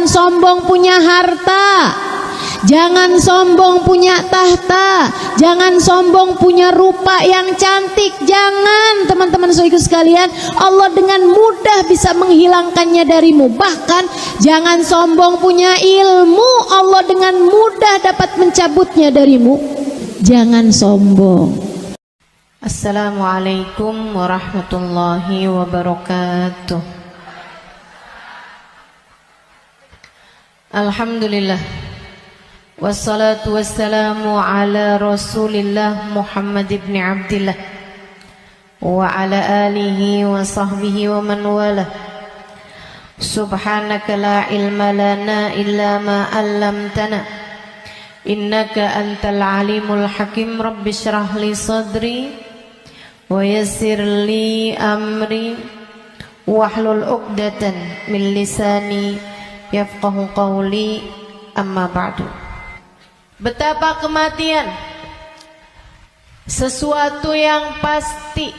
sombong punya harta, jangan sombong punya tahta, jangan sombong punya rupa yang cantik. Jangan, teman-teman saudaraku sekalian, Allah dengan mudah bisa menghilangkannya darimu. Bahkan jangan sombong punya ilmu, Allah dengan mudah dapat mencabutnya darimu. Jangan sombong. Assalamualaikum warahmatullahi wabarakatuh. Alhamdulillah, wassalatu wassalamu ala rasulillah Muhammad ibn Abdillah wa ala alihi wa sahbihi wa man wala. Subhanaka la ilma lana illa ma 'allamtana, innaka antal alimul hakim. Rabbi shrah li sadri wa yassir li amri wahlul 'uqdatan min lisani yafqahu qawli. Amma ba'du. Betapa kematian sesuatu yang pasti.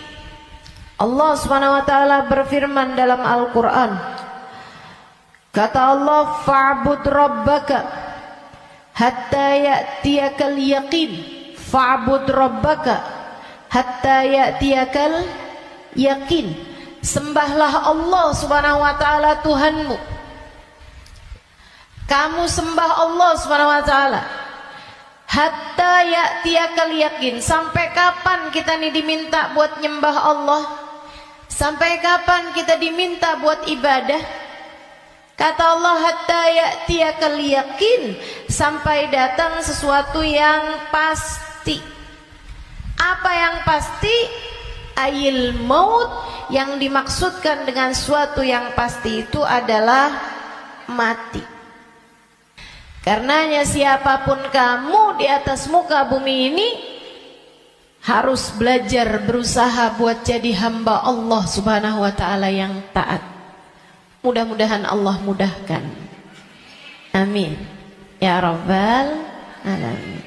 Allah Subhanahu wa taala berfirman dalam Al-Qur'an. Kata Allah, fa'bud rabbaka hatta ya'tiyakal yaqin. Fa'bud rabbaka hatta ya'tiyakal yaqin. Sembahlah Allah Subhanahu wa taala Tuhanmu. Kamu sembah Allah Subhanahu wa taala hatta ya'tiyakal yaqin. Sampai kapan kita nih diminta buat nyembah Allah? Sampai kapan kita diminta buat ibadah? Kata Allah, hatta ya'tiyakal yaqin, sampai datang sesuatu yang pasti. Apa yang pasti? Ayil maut. Yang dimaksudkan dengan suatu yang pasti itu adalah mati. Karenanya siapapun kamu di atas muka bumi ini harus belajar, berusaha buat jadi hamba Allah Subhanahu wa taala yang taat. Mudah-mudahan Allah mudahkan. Amin ya rabbal alamin.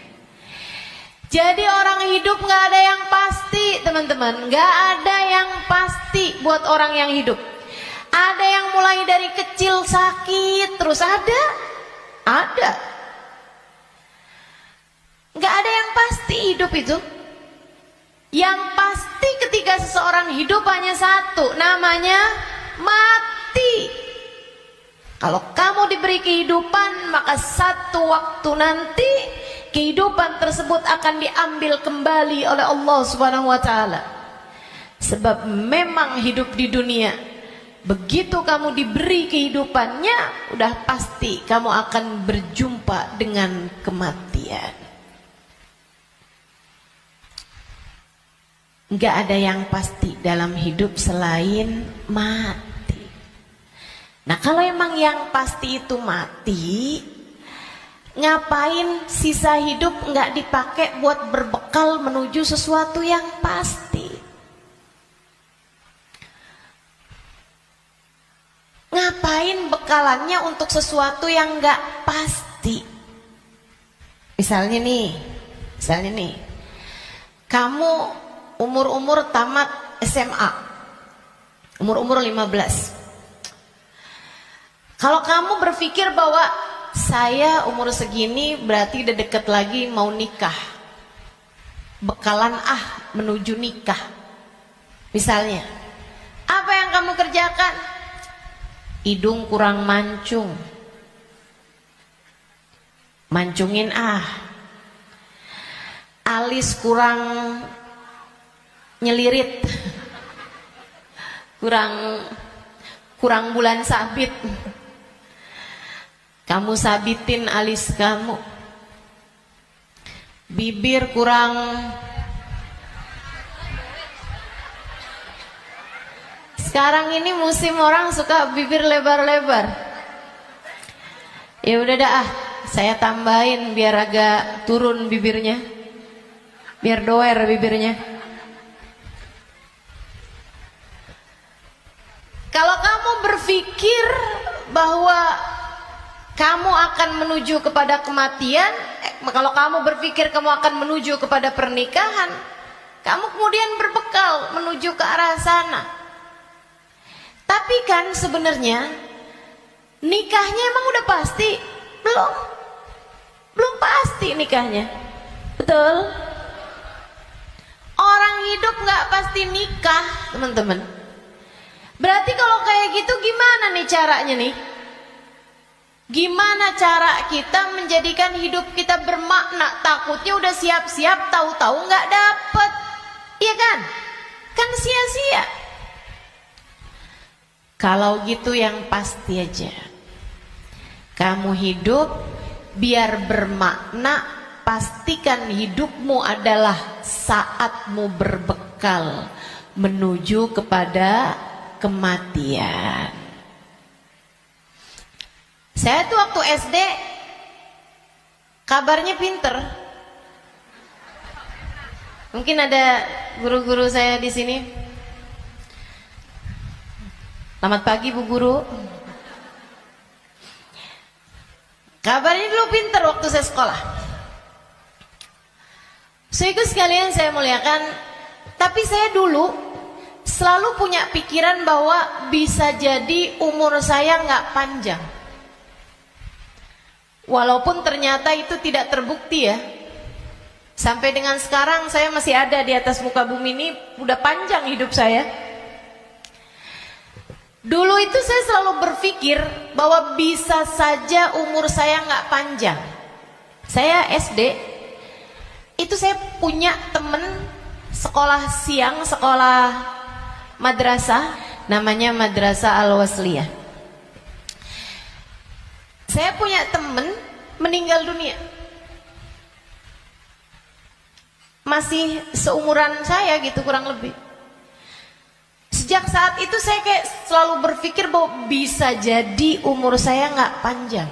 Jadi orang hidup gak ada yang pasti, teman-teman. Gak ada yang pasti buat orang yang hidup. Ada yang mulai dari kecil sakit terus ada. Gak ada yang pasti hidup itu. Yang pasti ketika seseorang hidup hanya satu, namanya mati. Kalau kamu diberi kehidupan, maka satu waktu nanti kehidupan tersebut akan diambil kembali oleh Allah Subhanahu wa taala. Sebab memang hidup di dunia, begitu kamu diberi kehidupannya, udah pasti kamu akan berjumpa dengan kematian. Gak ada yang pasti dalam hidup selain mati. Nah, kalau emang yang pasti itu mati, ngapain sisa hidup gak dipakai buat berbekal menuju sesuatu yang pasti? Ngapain bekalannya untuk sesuatu yang gak pasti? Misalnya nih, kamu umur tamat SMA, umur 15. Kalau kamu berpikir bahwa saya umur segini berarti udah deket lagi mau nikah, bekalan menuju nikah. Misalnya, apa yang kamu kerjakan? Hidung kurang mancung, mancungin alis kurang nyelirit, kurang bulan sabit, kamu sabitin alis kamu. Bibir kurang sekarang ini musim orang suka bibir lebar-lebar. Ya udah dah, saya tambahin biar agak turun bibirnya, biar doer bibirnya. Kalau kamu berpikir bahwa kamu akan menuju kepada kematian, kalau kamu berpikir kamu akan menuju kepada pernikahan, kamu kemudian berbekal menuju ke arah sana. Tapi kan sebenarnya nikahnya emang udah pasti? Belum. Belum pasti nikahnya. Betul? Orang hidup nggak pasti nikah, teman-teman. Berarti kalau kayak gitu gimana nih caranya nih? Gimana cara kita menjadikan hidup kita bermakna? Takutnya udah siap-siap, tahu-tahu nggak dapet, iya kan? Kan sia-sia. Kalau gitu yang pasti aja, kamu hidup biar bermakna, pastikan hidupmu adalah saatmu berbekal menuju kepada kematian. Saya tuh waktu SD kabarnya pinter. Mungkin ada guru-guru saya di sini. Selamat pagi Bu Guru. Kabarnya dulu pinter waktu saya sekolah. Saudaraku sekalian saya muliakan, tapi saya dulu selalu punya pikiran bahwa bisa jadi umur saya nggak panjang. Walaupun ternyata itu tidak terbukti ya. Sampai dengan sekarang saya masih ada di atas muka bumi ini, udah panjang hidup saya. Dulu itu saya selalu berpikir bahwa bisa saja umur saya nggak panjang. Saya SD, itu saya punya temen sekolah siang, sekolah madrasah, namanya Madrasah Al-Wasliyah. Saya punya temen meninggal dunia. Masih seumuran saya gitu kurang lebih. Sejak saat itu saya kayak selalu berpikir bahwa bisa jadi umur saya nggak panjang.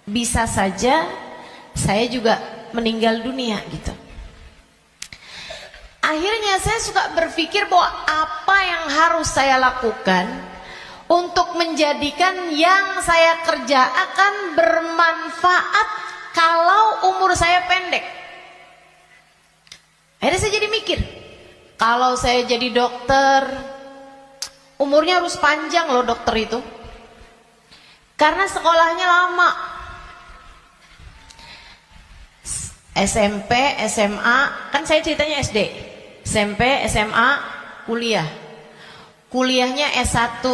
Bisa saja saya juga meninggal dunia gitu. Akhirnya saya suka berpikir bahwa apa yang harus saya lakukan untuk menjadikan yang saya kerjakan bermanfaat kalau umur saya pendek. Akhirnya saya jadi mikir, kalau saya jadi dokter, umurnya harus panjang loh dokter itu. Karena sekolahnya lama. SMP, SMA, kan saya ceritanya SD. SMP, SMA, kuliah. Kuliahnya S1.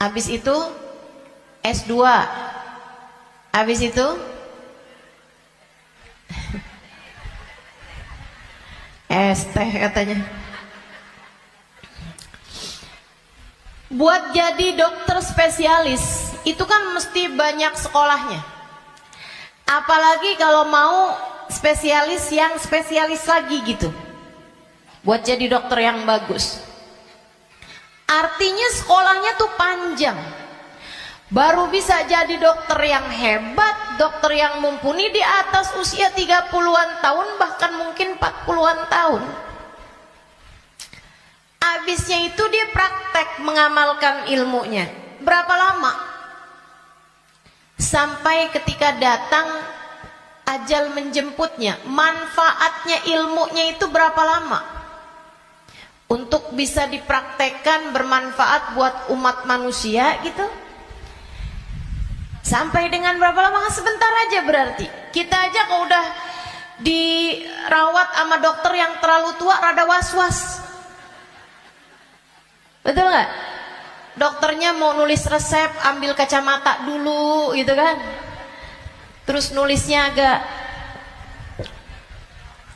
Habis itu S2. Habis itu ST katanya. Buat jadi dokter spesialis itu kan mesti banyak sekolahnya. Apalagi kalau mau spesialis yang spesialis lagi gitu. Buat jadi dokter yang bagus. Artinya sekolahnya tuh panjang. Baru bisa jadi dokter yang hebat, dokter yang mumpuni di atas usia 30-an tahun, bahkan mungkin 40-an tahun. Habisnya itu dia praktek mengamalkan ilmunya. Berapa lama? Sampai ketika datang ajal menjemputnya. Manfaatnya ilmunya itu berapa lama? Untuk bisa dipraktekkan bermanfaat buat umat manusia gitu. Sampai dengan berapa lama? Sebentar aja berarti. Kita aja kalau udah dirawat sama dokter yang terlalu tua rada was-was. Betul nggak? Dokternya mau nulis resep, ambil kacamata dulu gitu kan. Terus nulisnya agak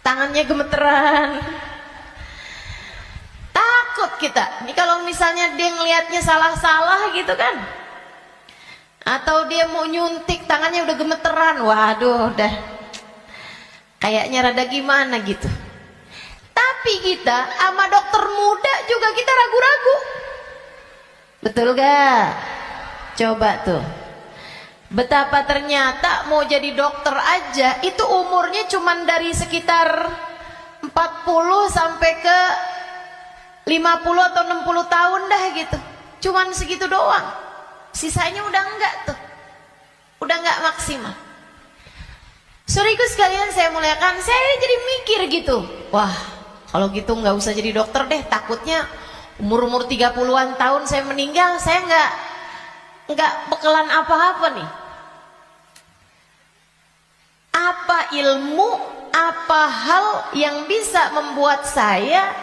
tangannya gemeteran. Takut kita. Ini kalau misalnya dia ngelihatnya salah-salah gitu kan. Atau dia mau nyuntik tangannya udah gemeteran. Waduh, udah kayaknya rada gimana gitu. Tapi kita sama dokter muda juga kita ragu-ragu. Betul gak? Coba tuh. Betapa ternyata mau jadi dokter aja itu umurnya cuman dari sekitar 40 sampai ke 50 atau 60 tahun dah gitu. Cuman segitu doang. Sisanya udah enggak tuh. Udah enggak maksimal. Saudaraku sekalian saya muliakan, saya jadi mikir gitu. Wah, kalau gitu enggak usah jadi dokter deh. Takutnya umur-umur 30-an tahun saya meninggal, saya nggak bekalan apa-apa nih. Apa ilmu, apa hal yang bisa membuat saya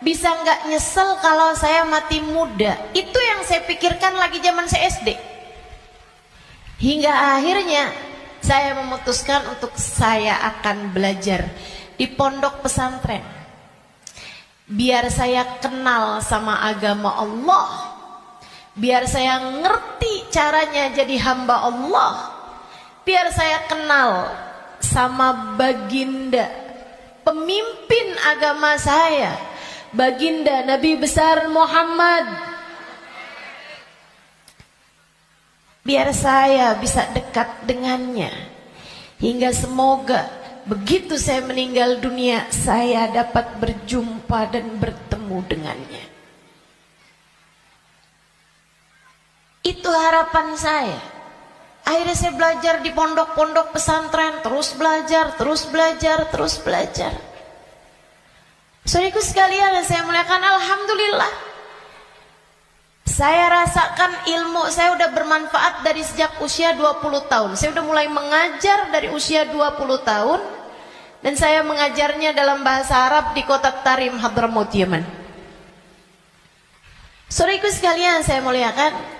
bisa nggak nyesel kalau saya mati muda? Itu yang saya pikirkan lagi zaman saya SD. Hingga akhirnya saya memutuskan untuk saya akan belajar di pondok pesantren. Biar saya kenal sama agama Allah. Biar saya ngerti caranya jadi hamba Allah. Biar saya kenal sama baginda pemimpin agama saya, baginda Nabi besar Muhammad. Biar saya bisa dekat dengannya, hingga semoga begitu saya meninggal dunia saya dapat berjumpa dan bertemu dengannya. Itu harapan saya. Akhirnya saya belajar di pondok-pondok pesantren, terus belajar, terus belajar, terus belajar. Saudaraku sekalian yang saya muliakan, alhamdulillah saya rasakan ilmu saya udah bermanfaat dari sejak usia 20 tahun. Saya udah mulai mengajar dari usia 20 tahun. Dan saya mengajarnya dalam bahasa Arab di kota Tarim, Hadramaut, Yaman. Saudaraku sekalian saya muliakan,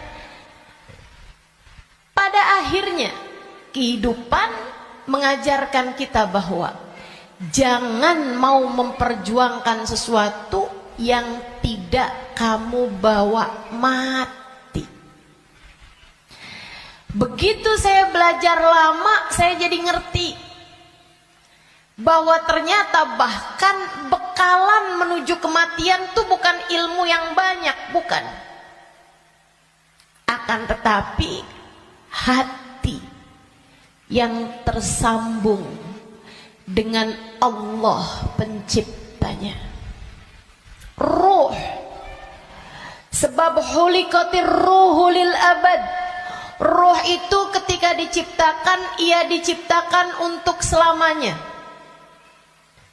pada akhirnya kehidupan mengajarkan kita bahwa jangan mau memperjuangkan sesuatu yang tidak kamu bawa mati. Begitu saya belajar lama, saya jadi ngerti bahwa ternyata bahkan bekalan menuju kematian itu bukan ilmu yang banyak, bukan. Akan tetapi hati yang tersambung dengan Allah penciptanya. Ruh, sebab hulikatir ruhu lil abad. Ruh itu ketika diciptakan, ia diciptakan untuk selamanya.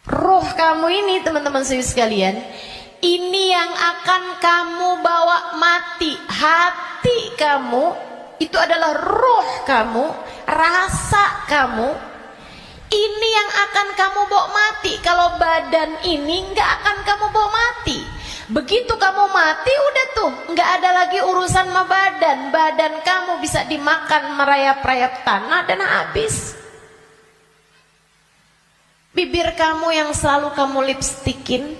Ruh kamu ini teman-teman sekalian, ini yang akan kamu bawa mati. Hati kamu itu adalah ruh kamu, rasa kamu. Ini yang akan kamu bawa mati. Kalau badan ini nggak akan kamu bawa mati. Begitu kamu mati udah tuh, nggak ada lagi urusan sama badan. Badan kamu bisa dimakan merayap-rayap tanah dan habis. Bibir kamu yang selalu kamu lipstikin,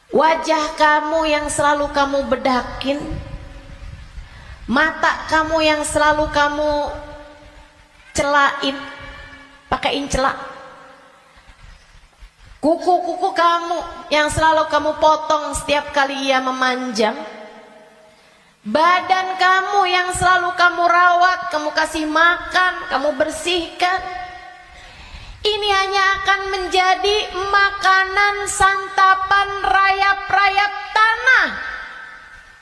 wajah kamu yang selalu kamu bedakin, mata kamu yang selalu kamu celain, pakaiin celak, kuku-kuku kamu yang selalu kamu potong setiap kali ia memanjang, badan kamu yang selalu kamu rawat, kamu kasih makan, kamu bersihkan. Ini hanya akan menjadi makanan santapan rayap-rayap tanah,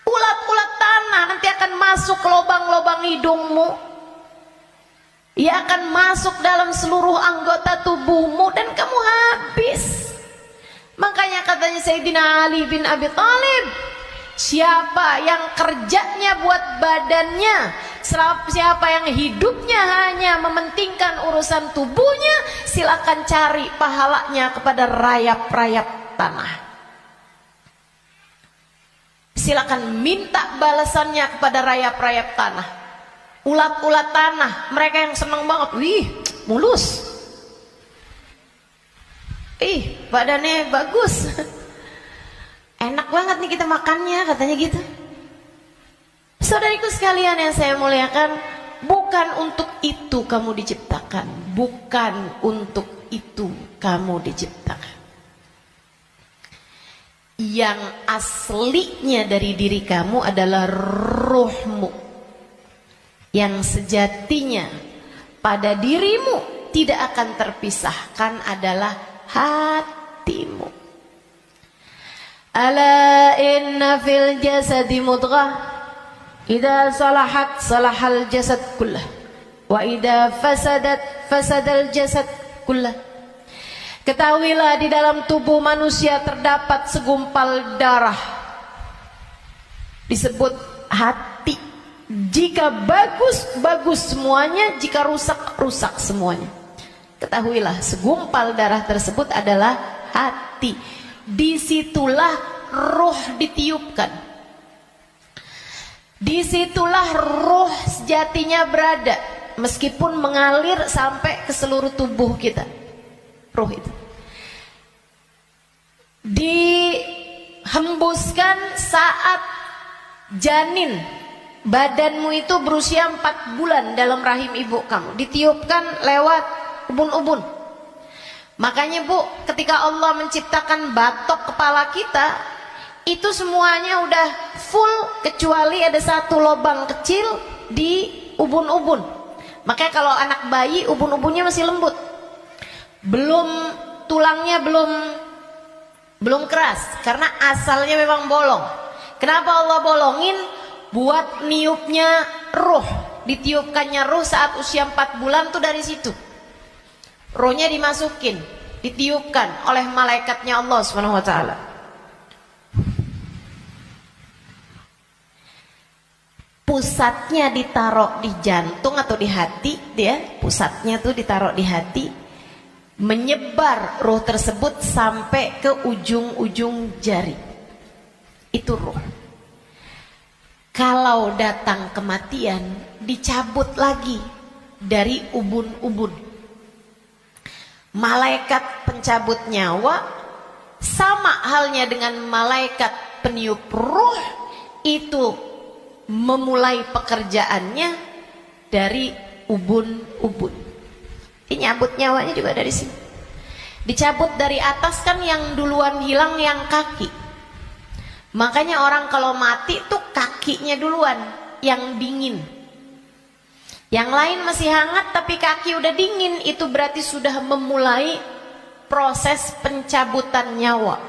ulat-ulat tanah nanti akan masuk ke lubang-lubang hidungmu. Ia akan masuk dalam seluruh anggota tubuhmu dan kamu habis. Makanya katanya Sayyidina Ali bin Abi Thalib, siapa yang kerjanya buat badannya, siapa yang hidupnya hanya mementingkan urusan tubuhnya, silakan cari pahalanya kepada rayap-rayap tanah. Silakan minta balasannya kepada rayap-rayap tanah. Ulat-ulat tanah, mereka yang senang banget, wih, mulus. Badannya bagus. Enak banget nih kita makannya, katanya gitu. Saudariku sekalian yang saya muliakan, bukan untuk itu kamu diciptakan, bukan untuk itu kamu diciptakan. Yang aslinya dari diri kamu adalah ruhmu, yang sejatinya pada dirimu tidak akan terpisahkan adalah hatimu. Ala inna fil jasadi mudghah, idza salahat salahal jasad kullah, wa idza fasadat fasadal jasad kullah. Ketahuilah di dalam tubuh manusia terdapat segumpal darah, disebut hati. Jika bagus, bagus semuanya. Jika rusak, rusak semuanya. Ketahuilah, segumpal darah tersebut adalah hati. Disitulah ruh ditiupkan. Disitulah ruh sejatinya berada. Meskipun mengalir sampai ke seluruh tubuh kita. Ruh itu dihembuskan saat janin. Badanmu itu berusia 4 bulan dalam rahim ibu kamu. Ditiupkan lewat ubun-ubun. Makanya Bu, ketika Allah menciptakan batok kepala kita, itu semuanya udah full kecuali ada satu lubang kecil di ubun-ubun. Makanya kalau anak bayi ubun-ubunnya masih lembut. Tulangnya belum keras karena asalnya memang bolong. Kenapa Allah bolongin? Buat niupnya ruh, ditiupkannya ruh saat usia 4 bulan tuh dari situ. Rohnya dimasukin, ditiupkan oleh malaikatnya Allah Subhanahu wa taala. Pusatnya ditaruh di jantung atau di hati, dia pusatnya tuh ditaruh di hati. Menyebar ruh tersebut sampai ke ujung-ujung jari. Itu ruh. Kalau datang kematian, dicabut lagi dari ubun-ubun. Malaikat pencabut nyawa sama halnya dengan malaikat peniup ruh, itu memulai pekerjaannya dari ubun-ubun. Nyabut nyawanya juga dari sini. Dicabut dari atas kan yang duluan hilang yang kaki. Makanya orang kalau mati tuh kakinya duluan yang dingin. Yang lain masih hangat tapi kaki udah dingin, itu berarti sudah memulai proses pencabutan nyawa.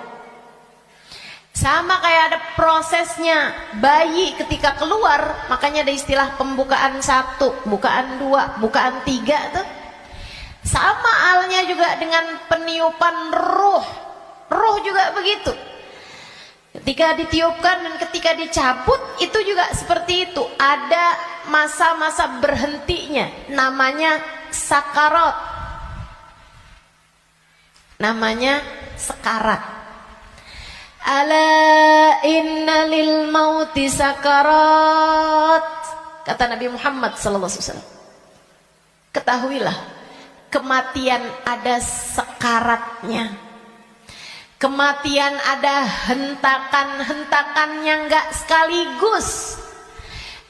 Sama kayak ada prosesnya bayi ketika keluar, makanya ada istilah pembukaan 1, bukaan 2, bukaan 3 tuh. Sama halnya juga dengan peniupan ruh. Ruh juga begitu. Ketika ditiupkan dan ketika dicabut itu juga seperti itu. Ada masa-masa berhentinya, namanya sakarat. Namanya sekarat. Ala inna lil mauti sakarat, kata Nabi Muhammad sallallahu alaihi wasallam. Ketahuilah, kematian ada sekaratnya. Kematian ada hentakan-hentakannya, enggak sekaligus.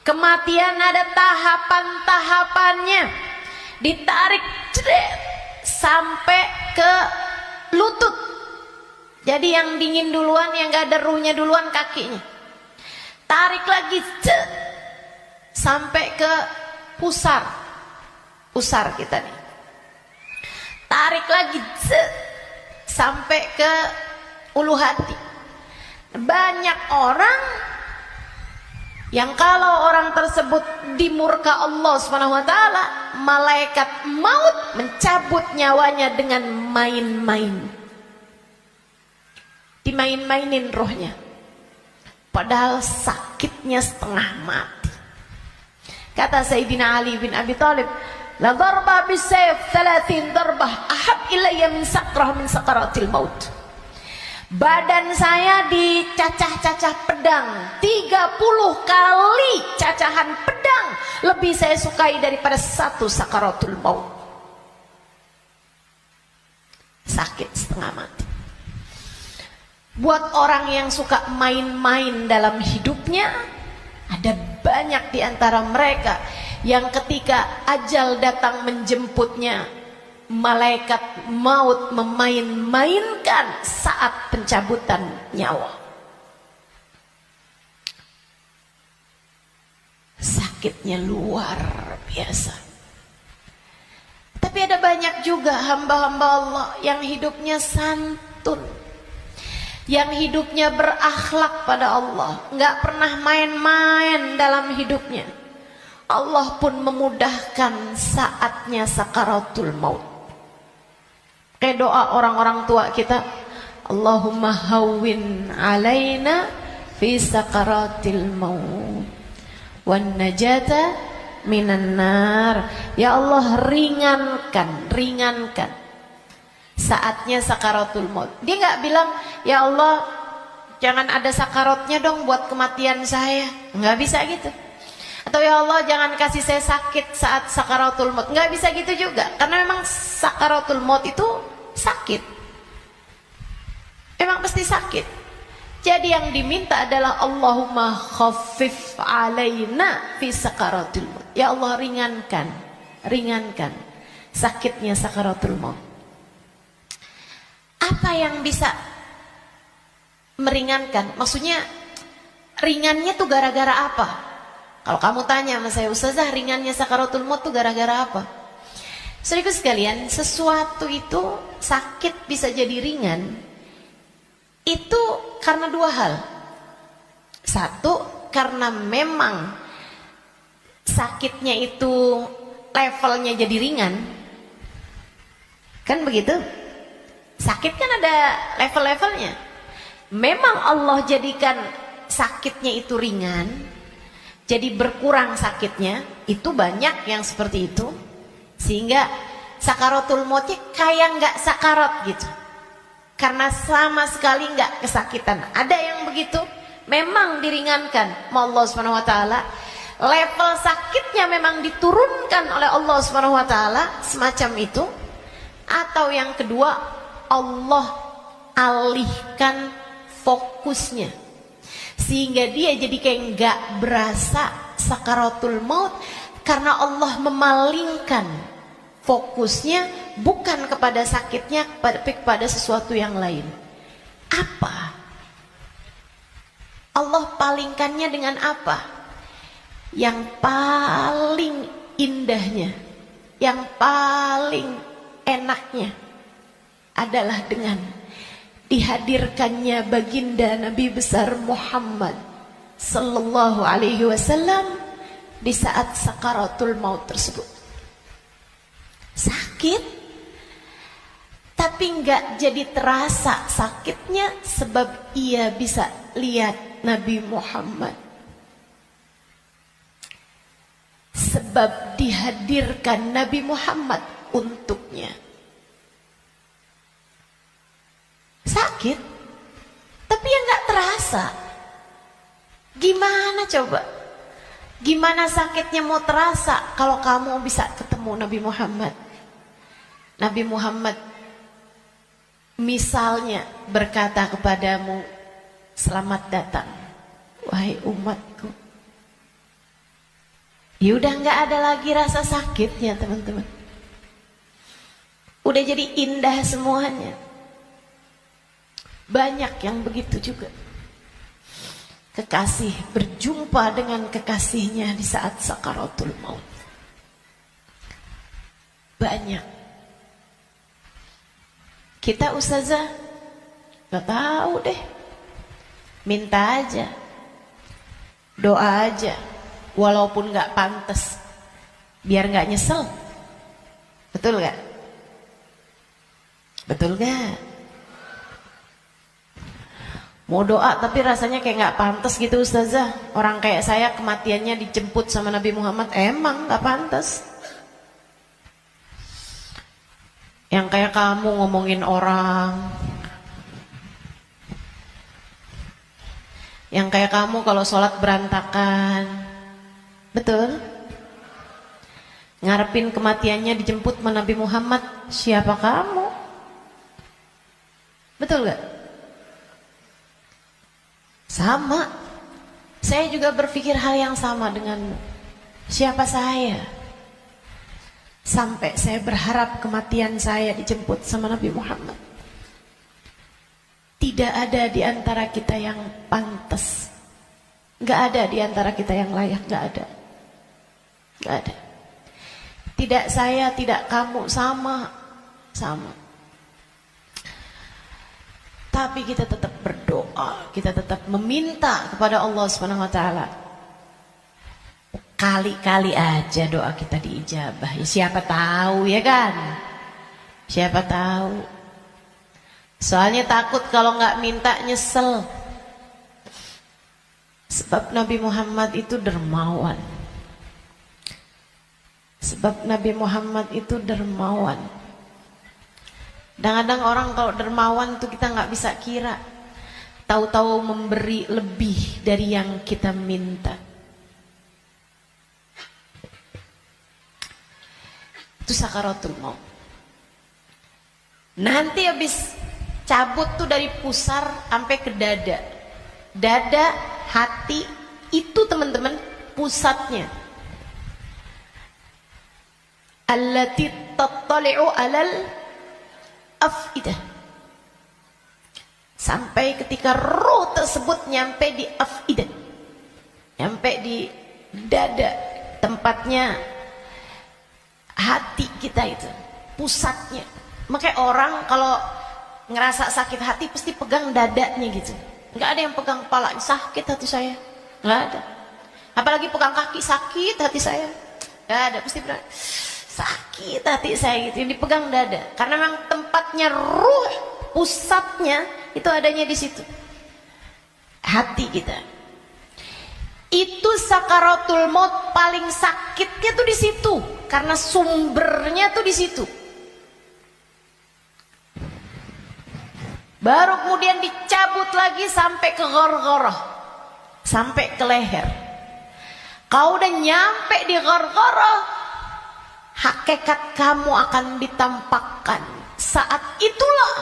Kematian ada tahapan-tahapannya. Ditarik sampai ke lutut. Jadi yang dingin duluan, yang enggak ada ruhnya duluan kakinya. Tarik lagi sampai ke pusar. Pusar kita nih. Tarik lagi sampai ke ulu hati. Banyak orang yang kalau orang tersebut dimurka Allah Subhanahu wa taala, malaikat maut mencabut nyawanya dengan main-main. Dimain-mainin rohnya. Padahal sakitnya setengah mati. Kata Sayyidina Ali bin Abi Thalib, la darba bisayf 30 darbah ahab ilayya min sakrah min sakaratil maut. Badan saya dicacah-cacah pedang 30 kali cacahan pedang lebih saya sukai daripada 1 sakaratul maut. Sakit setengah mati. Buat orang yang suka main-main dalam hidupnya, ada banyak di antara mereka yang ketika ajal datang menjemputnya, malaikat maut memain-mainkan saat pencabutan nyawa. Sakitnya luar biasa. Tapi ada banyak juga hamba-hamba Allah yang hidupnya santun, yang hidupnya berakhlak pada Allah, nggak pernah main-main dalam hidupnya. Allah pun memudahkan saatnya sakaratul maut. Kayak doa orang-orang tua kita, Allahumma hawwin alaina fi sakaratil maut. wan najata minan nar. Ya Allah, ringankan saatnya sakaratul maut. Dia nggak bilang, ya Allah jangan ada sakaratnya dong buat kematian saya, nggak bisa gitu. Atau ya Allah jangan kasih saya sakit saat sakaratul maut, nggak bisa gitu juga. Karena memang sakaratul maut itu sakit, memang pasti sakit. Jadi yang diminta adalah Allahumma khaffif alaina fi sakaratul maut. Ya Allah, ringankan sakitnya sakaratul maut. Apa yang bisa meringankan? Maksudnya ringannya tuh gara-gara apa? Kalau kamu tanya sama saya, Ustazah, ringannya sakaratul maut tuh gara-gara apa? Saudaraku sekalian, sesuatu itu sakit bisa jadi ringan itu karena dua hal. Satu, karena memang sakitnya itu levelnya jadi ringan. Kan begitu? Sakit kan ada level-levelnya. Memang Allah jadikan sakitnya itu ringan, jadi berkurang sakitnya. Itu banyak yang seperti itu, sehingga sakaratul mautnya kayak nggak sakarat gitu, karena sama sekali nggak kesakitan. Ada yang begitu, memang diringankan sama Allah Subhanahu Wa Taala. Level sakitnya memang diturunkan oleh Allah Subhanahu Wa Taala, semacam itu. Atau yang kedua, Allah alihkan fokusnya sehingga dia jadi kayak nggak berasa sakaratul maut, karena Allah memalingkan fokusnya bukan kepada sakitnya, tapi kepada sesuatu yang lain. Apa? Allah palingkannya dengan apa? Yang paling indahnya, yang paling enaknya adalah dengan dihadirkannya baginda Nabi besar Muhammad sallallahu alaihi wasallam di saat sakaratul maut tersebut. Sakit, tapi enggak jadi terasa sakitnya sebab ia bisa lihat Nabi Muhammad. Sebab dihadirkan Nabi Muhammad untuknya. Sakit, tapi yang nggak terasa. Gimana coba? Gimana sakitnya mau terasa kalau kamu bisa ketemu Nabi Muhammad? Nabi Muhammad misalnya berkata kepadamu, selamat datang wahai umatku. Ya udah nggak ada lagi rasa sakitnya, teman-teman. Udah jadi indah semuanya. Banyak yang begitu juga. Kekasih berjumpa dengan kekasihnya di saat sakaratul maut. Banyak. Kita ustazah gak tahu deh. Minta aja, doa aja, walaupun gak pantas, biar gak nyesel. Betul gak? Betul gak? Mau doa tapi rasanya kayak gak pantas gitu ustazah. Orang kayak saya kematiannya dijemput sama Nabi Muhammad, emang gak pantas. Yang kayak kamu ngomongin orang, yang kayak kamu kalau sholat berantakan, betul? Ngarepin kematiannya dijemput sama Nabi Muhammad, siapa kamu? Betul gak? Sama. Saya juga berpikir hal yang sama denganmu. Siapa saya? Sampai saya berharap kematian saya dijemput sama Nabi Muhammad. Tidak ada di antara kita yang pantas. Gak ada di antara kita yang layak. Gak ada. Gak ada. Tidak saya, tidak kamu, sama. Tapi kita tetap berdoa, kita tetap meminta kepada Allah Subhanahu wa taala. Kali-kali aja doa kita diijabah. Ya siapa tahu ya kan? Siapa tahu. Soalnya takut kalau nggak minta nyesel. Sebab Nabi Muhammad itu dermawan. Sebab Nabi Muhammad itu dermawan. Kadang-kadang orang kalau dermawan itu kita nggak bisa kira. Tahu-tahu memberi lebih dari yang kita minta. Itu sakaratul maut. Nanti habis cabut tuh dari pusar sampai ke dada. Dada, hati, itu teman-teman pusatnya. Allati tattali'u alal afidah. Sampai ketika roh tersebut nyampe di afidah, nyampe di dada, tempatnya hati kita itu, pusatnya. Makanya orang kalau ngerasa sakit hati pasti pegang dadanya gitu. Nggak ada yang pegang kepala, sakit hati saya, nggak ada. Apalagi pegang kaki, sakit hati saya, nggak ada. Pasti bilang sakit hati saya gitu. Yang dipegang dada, karena memang tempatnya ruh, pusatnya itu adanya di situ, hati kita. Itu sakaratul maut paling sakitnya tuh di situ, karena sumbernya tuh di situ. Baru kemudian dicabut lagi sampai ke ghargharah, sampai ke leher. Kau udah nyampe di ghargharah, hakikat kamu akan ditampakkan. Saat itulah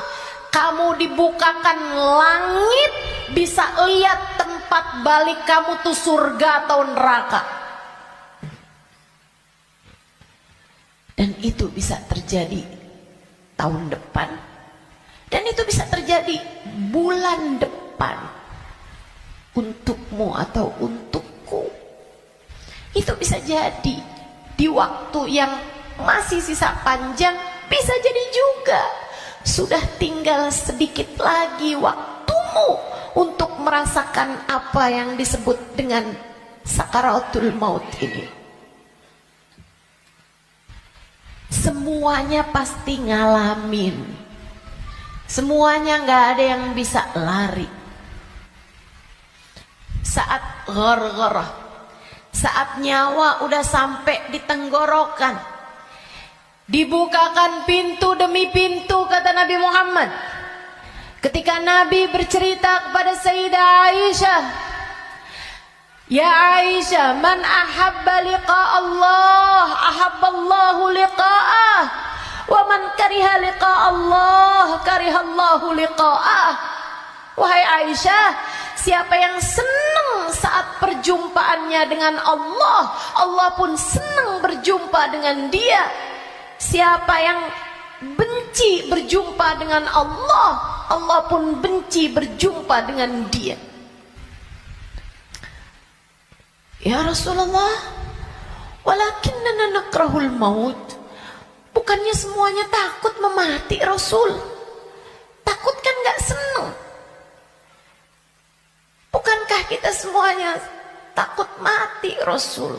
kamu dibukakan langit, bisa lihat tempat balik kamu tuh surga atau neraka. Dan itu bisa terjadi tahun depan. Dan itu bisa terjadi bulan depan. Untukmu atau untukku. Itu bisa jadi di waktu yang masih sisa panjang. Bisa jadi juga sudah tinggal sedikit lagi waktumu untuk merasakan apa yang disebut dengan sakaratul maut ini. Semuanya pasti ngalamin. Semuanya nggak ada yang bisa lari. Saat ghargharah, saat nyawa udah sampai di tenggorokan, dibukakan pintu demi pintu, kata Nabi Muhammad. Ketika Nabi bercerita kepada Sayyidah Aisyah, ya Aisyah, man ahabba liqa Allah, ahabballahu liqa'ah. Wa man kariha liqa Allah, karihallahu liqa'ah. Wahai Aisyah, siapa yang senang saat perjumpaannya dengan Allah, Allah pun senang berjumpa dengan dia. Siapa yang benci berjumpa dengan Allah, Allah pun benci berjumpa dengan dia. Ya Rasulullah, walakinnana nakrahul maut. Bukannya semuanya takut memati, Rasul. Takut kan gak seneng. Bukankah kita semuanya takut mati, Rasul?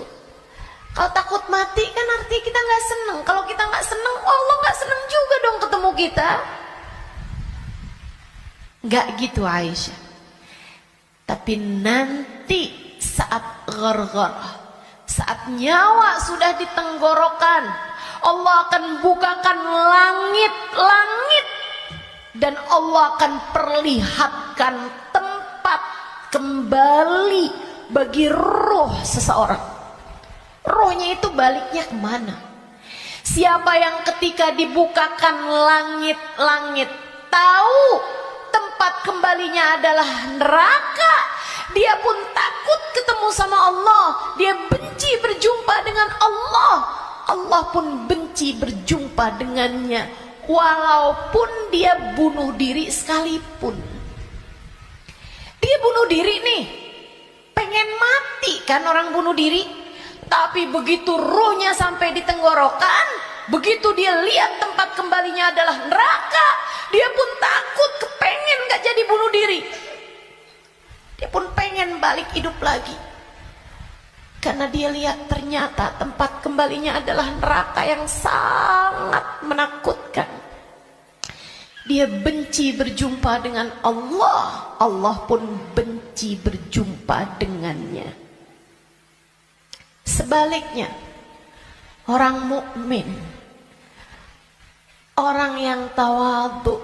Kalau takut mati kan artinya kita gak seneng. Kalau kita gak seneng, Allah gak seneng juga dong ketemu kita. Gak gitu Aisyah. Tapi nanti saat ghargharah, saat nyawa sudah di tenggorokan, Allah akan bukakan langit-langit dan Allah akan perlihatkan tempat kembali bagi roh seseorang. Rohnya itu baliknya kemana? Siapa yang ketika dibukakan langit-langit tahu tempat kembalinya adalah neraka, dia pun takut ketemu sama Allah, dia benci berjumpa dengan Allah. Allah pun benci berjumpa dengannya, walaupun dia bunuh diri sekalipun. Dia bunuh diri nih, pengen mati kan orang bunuh diri. Tapi begitu ruhnya sampai di tenggorokan, begitu dia lihat tempat kembalinya adalah neraka, dia pun takut, kepengen gak jadi bunuh diri. Dia pun pengen balik hidup lagi. Karena dia lihat ternyata tempat kembalinya adalah neraka yang sangat menakutkan. Dia benci berjumpa dengan Allah, Allah pun benci benci berjumpa dengannya. Sebaliknya, orang mukmin, orang yang tawadhu,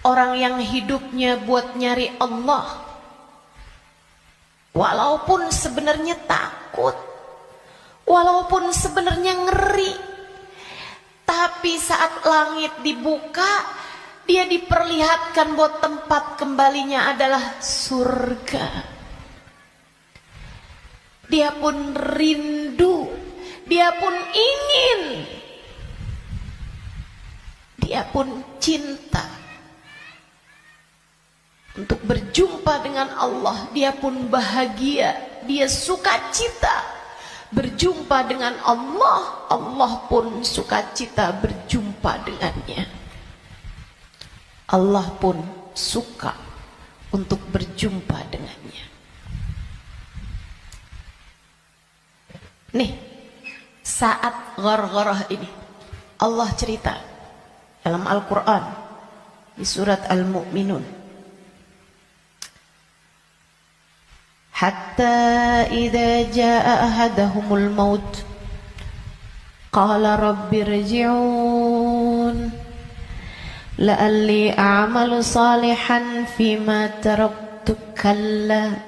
orang yang hidupnya buat nyari Allah, walaupun sebenarnya takut, walaupun sebenarnya ngeri, tapi saat langit dibuka, dia diperlihatkan bahwa tempat kembalinya adalah surga. Dia pun rindu, dia pun ingin, dia pun cinta untuk berjumpa dengan Allah. Dia pun bahagia, dia sukacita berjumpa dengan Allah. Allah pun sukacita berjumpa dengannya. Allah pun suka untuk berjumpa dengannya. Nih, saat ghargharah ini Allah cerita dalam Al-Quran di surat Al-Mu'minun, hatta idza jaa ahadahumul maut qala rabbirji'un la'alli a'malu salihan fima taraktu kalla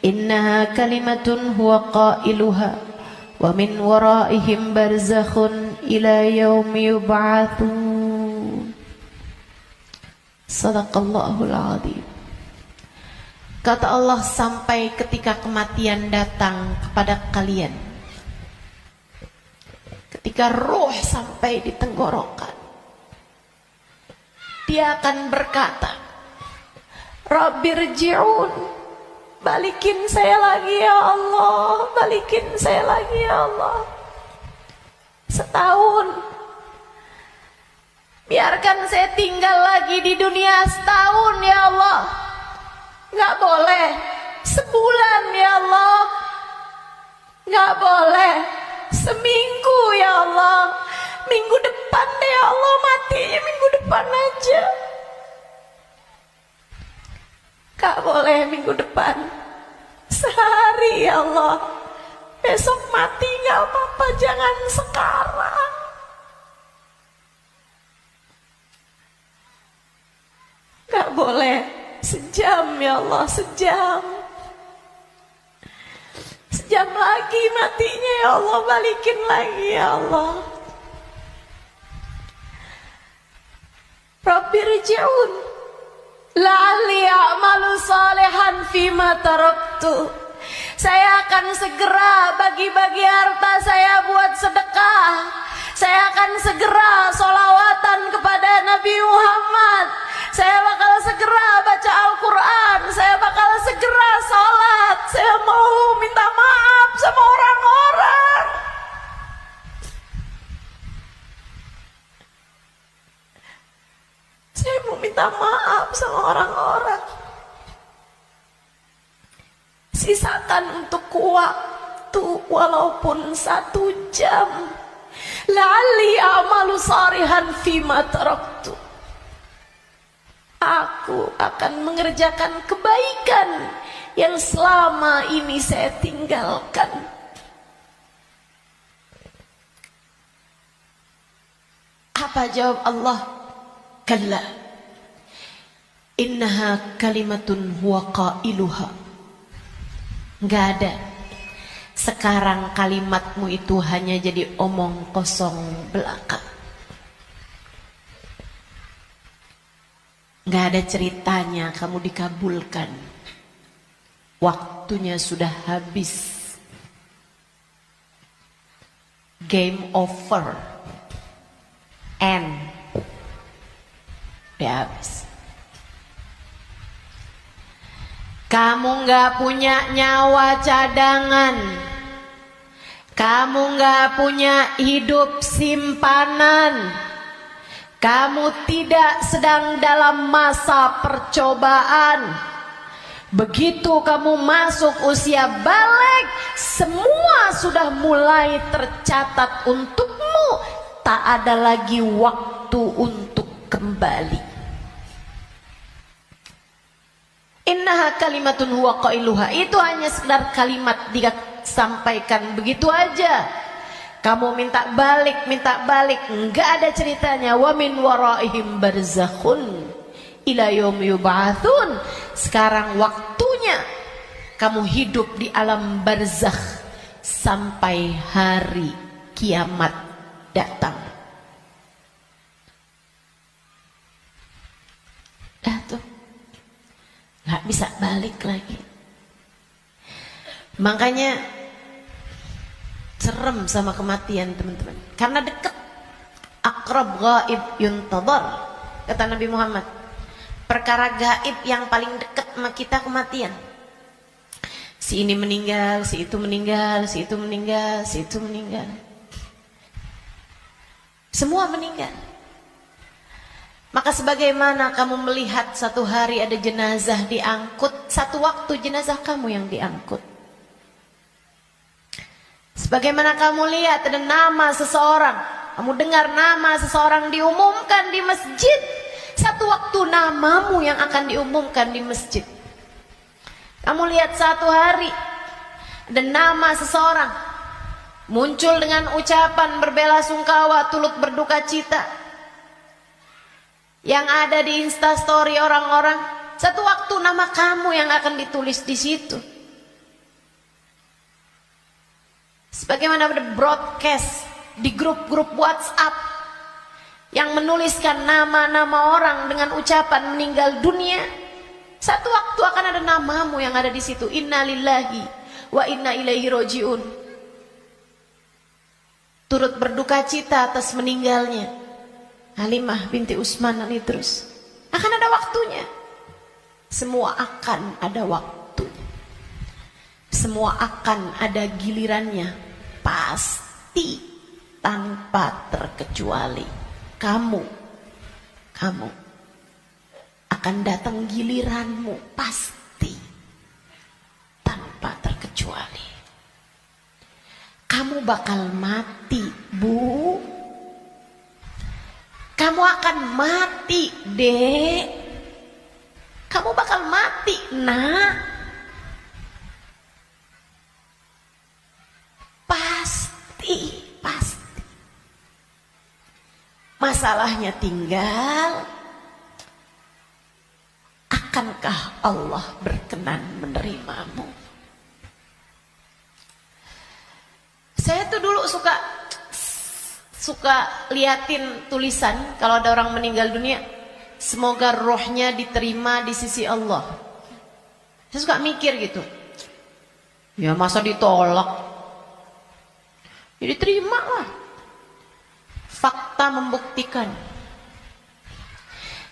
innaha kalimatun huwa qailuha wa min waraihim barzakhun ila yaumi yub'atsun. Sadaqallahul azim. Kata Allah, sampai ketika kematian datang kepada kalian, ketika ruh sampai di tenggorokan, dia akan berkata, Rabbirji'un, balikin saya lagi ya Allah, balikin saya lagi ya Allah. Setahun, biarkan saya tinggal lagi di dunia setahun ya Allah. Nggak boleh sebulan ya Allah, nggak boleh seminggu ya Allah. Minggu depan deh ya Allah, matinya minggu depan aja. Gak boleh minggu depan, sehari ya Allah. Besok mati gak apa-apa, jangan sekarang. Gak boleh sejam ya Allah, sejam. Sejam lagi matinya ya Allah, balikin lagi ya Allah. Rabbirji'un la'alli a'malu salihan fima taraktu. Saya akan segera bagi-bagi harta saya buat sedekah. Saya akan segera sholawatan kepada Nabi Muhammad. Saya bakal segera baca Al-Quran. Saya bakal segera sholat. Saya mau minta maaf sama orang-orang. Saya mau minta maaf sama orang-orang. Sisakan untuk waktu walaupun 1 jam. La'alli a'malu salihan fima taraktu. Aku akan mengerjakan kebaikan yang selama ini saya tinggalkan. Apa jawab Allah? Kalla innaha kalimatun huwa qailuha. Enggak ada. Sekarang kalimatmu itu hanya jadi omong kosong belaka. Enggak ada ceritanya kamu dikabulkan. Waktunya sudah habis. Game over. End. Udah habis. Kamu gak punya nyawa cadangan. Kamu gak punya hidup simpanan. Kamu tidak sedang dalam masa percobaan. Begitu kamu masuk usia balik, semua sudah mulai tercatat untukmu. Tak ada lagi waktu untuk kembali. Innaha kalimatun huwa qailuha. Itu hanya sekedar kalimat disampaikan begitu aja. Kamu minta balik, enggak ada ceritanya. Wa min waraihim barzakhun ila yaumi yub'atsun. Sekarang waktunya kamu hidup di alam barzakh sampai hari kiamat datang. Dah tuh, nggak bisa balik lagi. Makanya serem sama kematian teman-teman, karena dekat. Aqrab ghaib yuntadhar, kata Nabi Muhammad. Perkara gaib yang paling dekat sama kita kematian. Si ini meninggal, si itu meninggal, si itu meninggal, si itu meninggal. Semua meninggal. Maka sebagaimana kamu melihat satu hari ada jenazah diangkut, satu waktu jenazah kamu yang diangkut. Sebagaimana kamu lihat ada nama seseorang, kamu dengar nama seseorang diumumkan di masjid, satu waktu namamu yang akan diumumkan di masjid. Kamu lihat satu hari ada nama seseorang muncul dengan ucapan berbelasungkawa, turut berduka cita, yang ada di Instastory orang-orang, satu waktu nama kamu yang akan ditulis di situ. Sebagaimana ada broadcast di grup-grup WhatsApp yang menuliskan nama-nama orang dengan ucapan meninggal dunia, satu waktu akan ada namamu yang ada di situ. Inna lillahi wa inna ilaihi rojiun. Turut berduka cita atas meninggalnya Halimah binti Utsman al-Idrus. Akan ada waktunya. Semua akan ada waktunya. Semua akan ada gilirannya. Pasti tanpa terkecuali. Kamu akan datang giliranmu, pasti tanpa terkecuali. Kamu bakal mati, Bu. Kamu akan mati, Dek. Kamu bakal mati, Nak. Pasti. Masalahnya tinggal, akankah Allah berkenan menerimamu? Saya tuh dulu suka liatin tulisan kalau ada orang meninggal dunia, semoga rohnya diterima di sisi Allah. Saya suka mikir gitu, ya masa ditolak, ya diterima lah. Fakta membuktikan.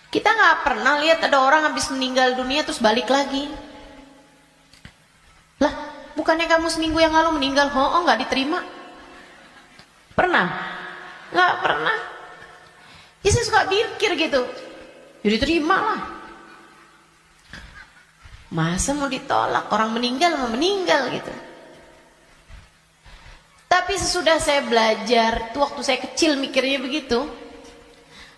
Kita nggak pernah lihat ada orang habis meninggal dunia terus balik lagi. Lah, bukannya kamu seminggu yang lalu meninggal? Oh, nggak diterima. Pernah? Nggak pernah. Ya saya suka pikir gitu, jadi terima lah. Masa mau ditolak? Orang meninggal mau meninggal gitu. Tapi sesudah saya belajar, itu waktu saya kecil mikirnya begitu.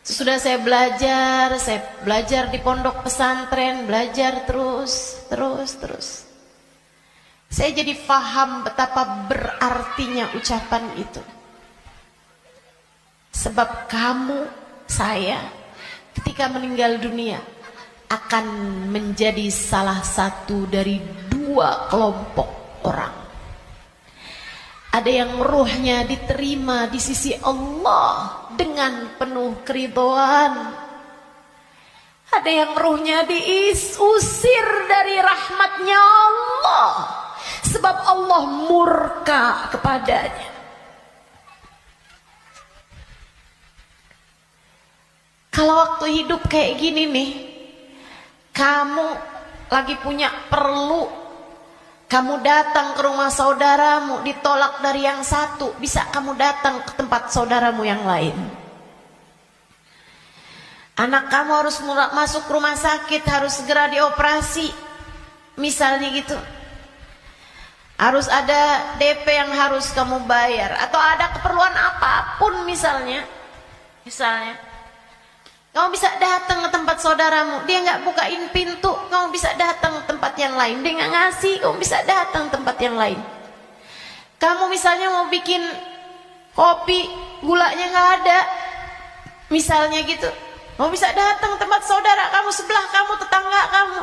Sesudah saya belajar di pondok pesantren, belajar terus. Saya jadi paham betapa berartinya ucapan itu. Sebab kamu, saya, ketika meninggal dunia akan menjadi salah satu dari dua kelompok orang. Ada yang ruhnya diterima di sisi Allah dengan penuh keridhaan. Ada yang ruhnya diusir dari rahmatnya Allah, sebab Allah murka kepadanya. Kalau waktu hidup kayak gini nih, kamu lagi punya perlu, kamu datang ke rumah saudaramu, ditolak dari yang satu, bisa kamu datang ke tempat saudaramu yang lain. Anak kamu harus masuk rumah sakit, harus segera dioperasi, misalnya gitu. Harus ada DP yang harus kamu bayar, atau ada keperluan apapun misalnya. Kamu bisa datang ke tempat saudaramu, dia nggak bukain pintu, kamu bisa datang ke tempat yang lain. Dia nggak ngasih, kamu bisa datang ke tempat yang lain. Kamu misalnya mau bikin kopi, gulanya nggak ada, misalnya gitu, kamu bisa datang ke tempat saudara kamu, sebelah kamu, tetangga kamu,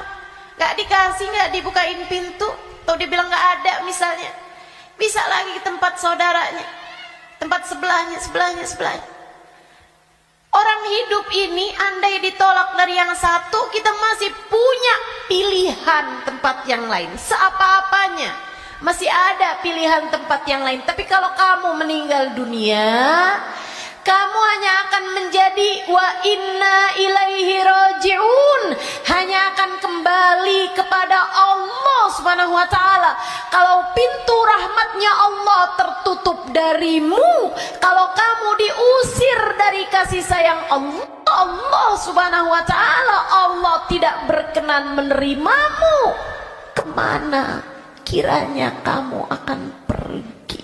nggak dikasih, nggak dibukain pintu, atau dia bilang nggak ada misalnya, bisa lagi ke tempat saudaranya, tempat sebelahnya. Orang hidup ini andai ditolak dari yang satu, kita masih punya pilihan tempat yang lain. Seapa-apanya masih ada pilihan tempat yang lain. Tapi kalau kamu meninggal dunia, kamu hanya akan menjadi wa inna ilaihi raji'un, hanya akan kembali kepada Allah Subhanahu wa taala. Kalau pintu rahmatnya Allah tertutup darimu, kalau kamu diusir dari kasih sayang Allah Subhanahu wa taala, Allah tidak berkenan menerimamu, kemana kiranya kamu akan pergi?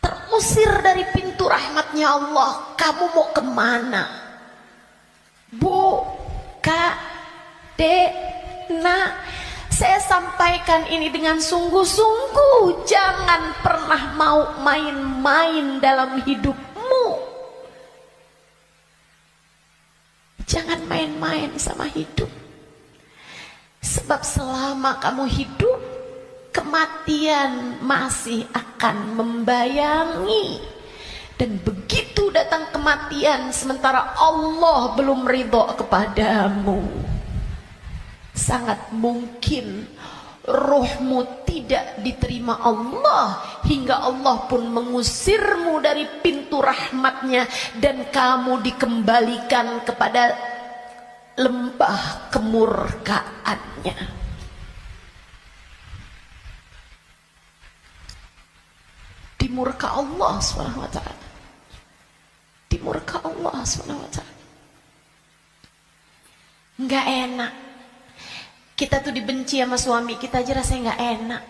Terusir dari pintu rahmatnya Allah, kamu mau kemana? Bu, Kak, Dek, Nak, saya sampaikan ini dengan sungguh-sungguh. Jangan pernah mau main-main dalam hidupmu. Jangan main-main sama hidup. Sebab selama kamu hidup, kematian masih akan membayangi. Dan begitu datang kematian sementara Allah belum ridho kepadamu, sangat mungkin ruhmu tidak diterima Allah, hingga Allah pun mengusirmu dari pintu rahmatnya, dan kamu dikembalikan kepada lembah kemurkaannya. Dimurka Allah Subhanahu wa taala. Dimurka Allah Subhanahu wa taala. Enggak enak. Kita tuh dibenci sama suami kita aja rasanya enggak enak.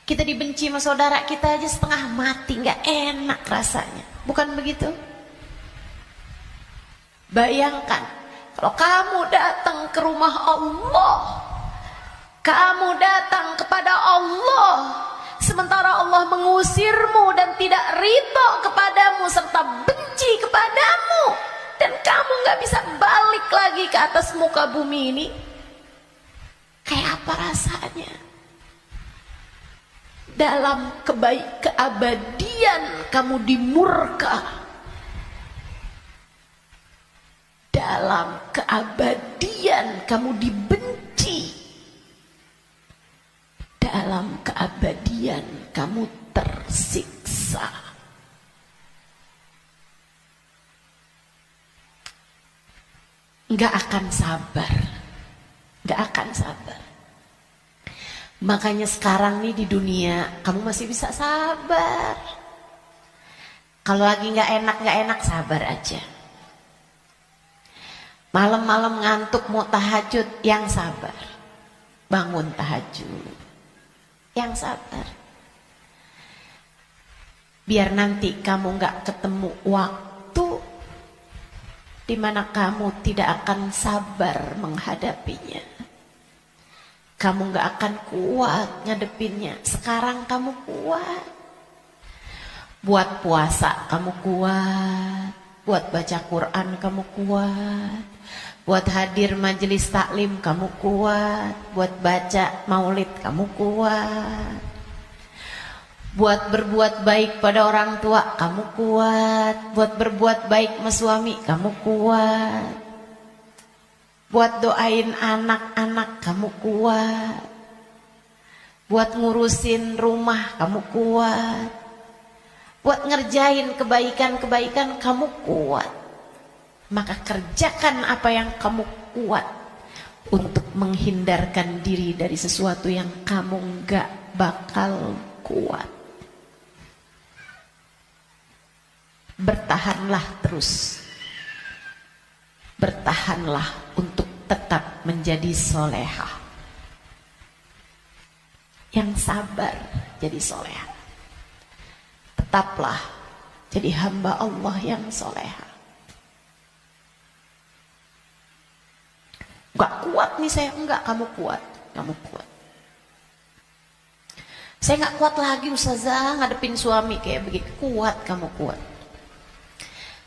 Kita dibenci sama saudara kita aja setengah mati, enggak enak rasanya. Bukan begitu? Bayangkan kalau kamu datang ke rumah Allah, kamu datang kepada Allah, sementara Allah mengusirmu dan tidak ridho kepadamu serta benci kepadamu, dan kamu gak bisa balik lagi ke atas muka bumi ini, kayak apa rasanya? Dalam keabadian kamu dimurka, dalam keabadian kamu dibenci, dalam keabadian kamu tersiksa. Nggak akan sabar, nggak akan sabar. Makanya sekarang nih di dunia kamu masih bisa sabar. Kalau lagi nggak enak sabar aja. Malam-malam ngantuk mau tahajud, yang sabar. Bangun tahajud, yang sabar. Biar nanti kamu nggak ketemu waktu di mana kamu tidak akan sabar menghadapinya. Kamu nggak akan kuat ngadepinnya. Sekarang kamu kuat. Buat puasa kamu kuat. Buat baca Quran kamu kuat. Buat hadir majelis taklim kamu kuat. Buat baca maulid kamu kuat. Buat berbuat baik pada orang tua kamu kuat. Buat berbuat baik sama suami kamu kuat. Buat doain anak-anak kamu kuat. Buat ngurusin rumah kamu kuat. Buat ngerjain kebaikan-kebaikan kamu kuat. Maka kerjakan apa yang kamu kuat untuk menghindarkan diri dari sesuatu yang kamu gak bakal kuat. Bertahanlah terus. Bertahanlah untuk tetap menjadi solehah. Yang sabar jadi solehah. Tetaplah jadi hamba Allah yang soleha. Gak kuat nih saya, enggak, kamu kuat, kamu kuat. Saya gak kuat lagi Ustazah ngadepin suami kayak begitu. Kuat, kamu kuat.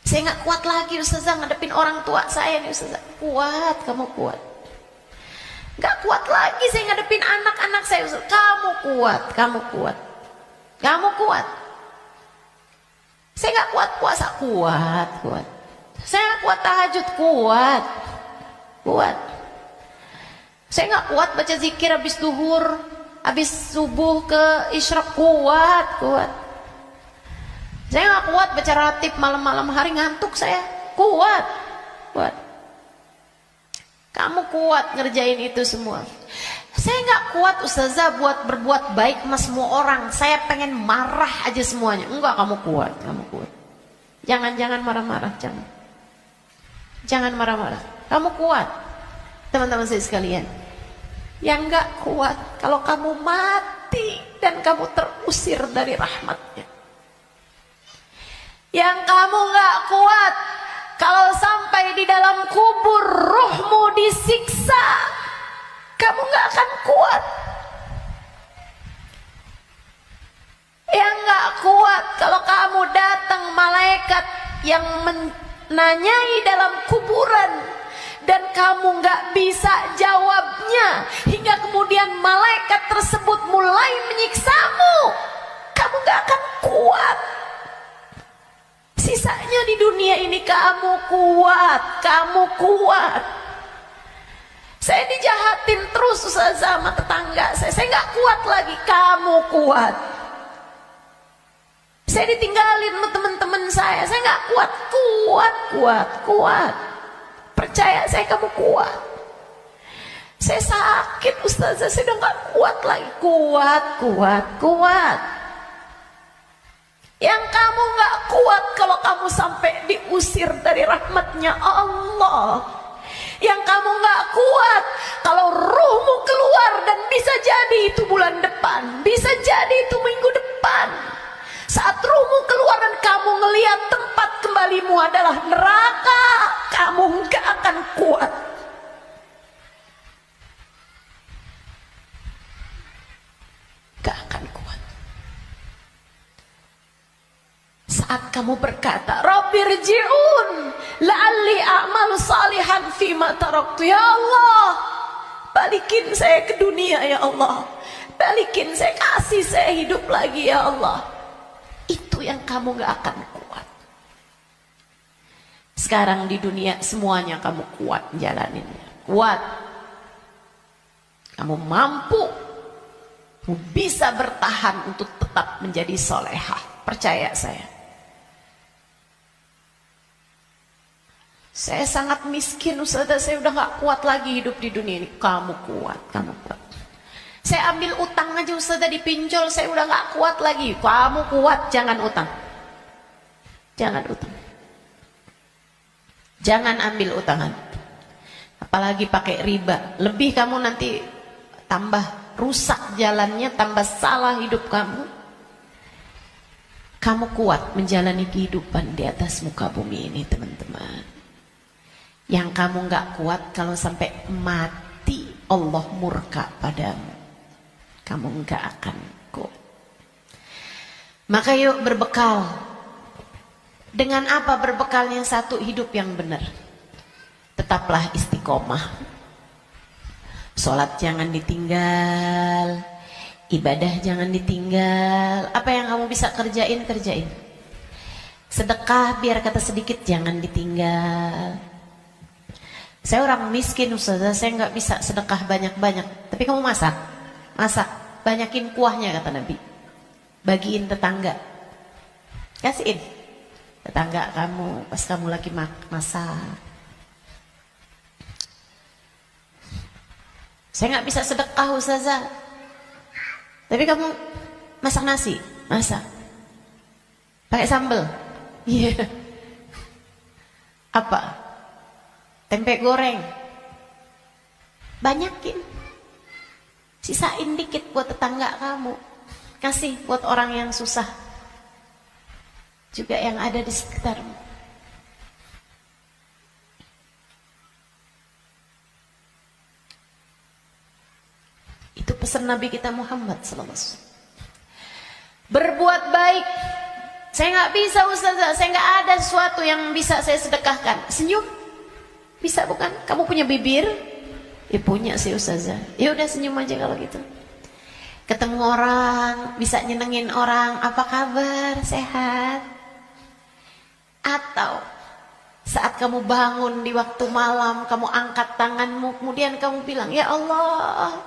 Saya gak kuat lagi Ustazah ngadepin orang tua saya nih Ustazah. Kuat, kamu kuat. Gak kuat lagi saya ngadepin anak-anak saya Ustazah. Kamu kuat, kamu kuat. Kamu kuat. Saya gak kuat puasa, kuat, kuat. Saya gak kuat tahajud, kuat, kuat. Saya gak kuat baca zikir habis duhur, habis subuh ke isyraq, kuat, kuat. Saya gak kuat baca ratib malam-malam hari, ngantuk saya, kuat, kuat. Kamu kuat ngerjain itu semua. Saya gak kuat Ustazah buat berbuat baik sama semua orang. Saya pengen marah aja semuanya. Enggak, kamu kuat, kamu kuat. Jangan marah-marah, jangan. Jangan marah-marah. Kamu kuat. Teman-teman saya sekalian, yang gak kuat kalau kamu mati dan kamu terusir dari rahmatnya. Yang kamu gak kuat kalau sampai di dalam kubur ruhmu disiksa, kamu gak akan kuat. Yang gak kuat kalau kamu datang malaikat yang menanyai dalam kuburan dan kamu gak bisa jawabnya, hingga kemudian malaikat tersebut mulai menyiksamu, kamu gak akan kuat. Sisanya di dunia ini kamu kuat, kamu kuat. Saya dijahatin terus Ustazah sama tetangga saya gak kuat lagi, kamu kuat. Saya ditinggalin sama teman-teman saya gak kuat, kuat, kuat, kuat. Percaya saya, kamu kuat. Saya sakit Ustazah, saya udah gak kuat lagi, kuat, kuat, kuat. Yang kamu gak kuat kalau kamu sampai diusir dari rahmatnya Allah. Yang kamu gak kuat kalau ruhmu keluar, dan bisa jadi itu bulan depan, bisa jadi itu minggu depan. Saat ruhmu keluar dan kamu ngelihat tempat kembalimu adalah neraka, kamu gak akan kuat. Gak akan kuat. Saat kamu berkata, Rabbirji'un la'alli a'malu salihan fima taraktu. Ya Allah, balikin saya ke dunia ya Allah. Balikin saya, kasih saya hidup lagi ya Allah. Itu yang kamu gak akan kuat. Sekarang di dunia semuanya kamu kuat jalaninnya. Kuat. Kamu mampu. Kamu bisa bertahan untuk tetap menjadi solehah. Percaya saya. Saya sangat miskin Ustazah, saya udah gak kuat lagi hidup di dunia ini. Kamu kuat, kamu kuat. Saya ambil utang aja Ustazah, dipinjol, saya udah gak kuat lagi. Kamu kuat, jangan utang. Jangan utang. Jangan ambil utangan. Apalagi pakai riba. Lebih kamu nanti tambah rusak jalannya, tambah salah hidup kamu. Kamu kuat menjalani kehidupan di atas muka bumi ini teman-teman. Yang kamu gak kuat kalau sampai mati Allah murka padamu, kamu gak akan kuat. Maka yuk berbekal. Dengan apa berbekalnya? Satu, hidup yang benar. Tetaplah istiqomah. Sholat jangan ditinggal, ibadah jangan ditinggal. Apa yang kamu bisa kerjain, kerjain. Sedekah biar kata sedikit jangan ditinggal. Saya orang miskin Ustazah, saya nggak bisa sedekah banyak-banyak. Tapi kamu masak, masak, banyakin kuahnya kata Nabi. Bagiin tetangga, kasihin tetangga kamu pas kamu lagi masak. Saya nggak bisa sedekah Ustazah, tapi kamu masak nasi, masak, pakai sambal, iya. Apa? Tempe goreng, banyakin, sisain dikit buat tetangga kamu, kasih buat orang yang susah. juga yang ada di sekitarmu. Itu pesan Nabi kita Muhammad SAW. Berbuat baik. Saya nggak bisa Ustazah, saya nggak ada sesuatu yang bisa saya sedekahkan. Senyum, bisa bukan? Kamu punya bibir? Ya punya sih Ustazah. Ya udah senyum aja kalau gitu. Ketemu orang, bisa nyenengin orang, apa kabar? Sehat? Atau saat kamu bangun di waktu malam, kamu angkat tanganmu, kemudian kamu bilang, ya Allah,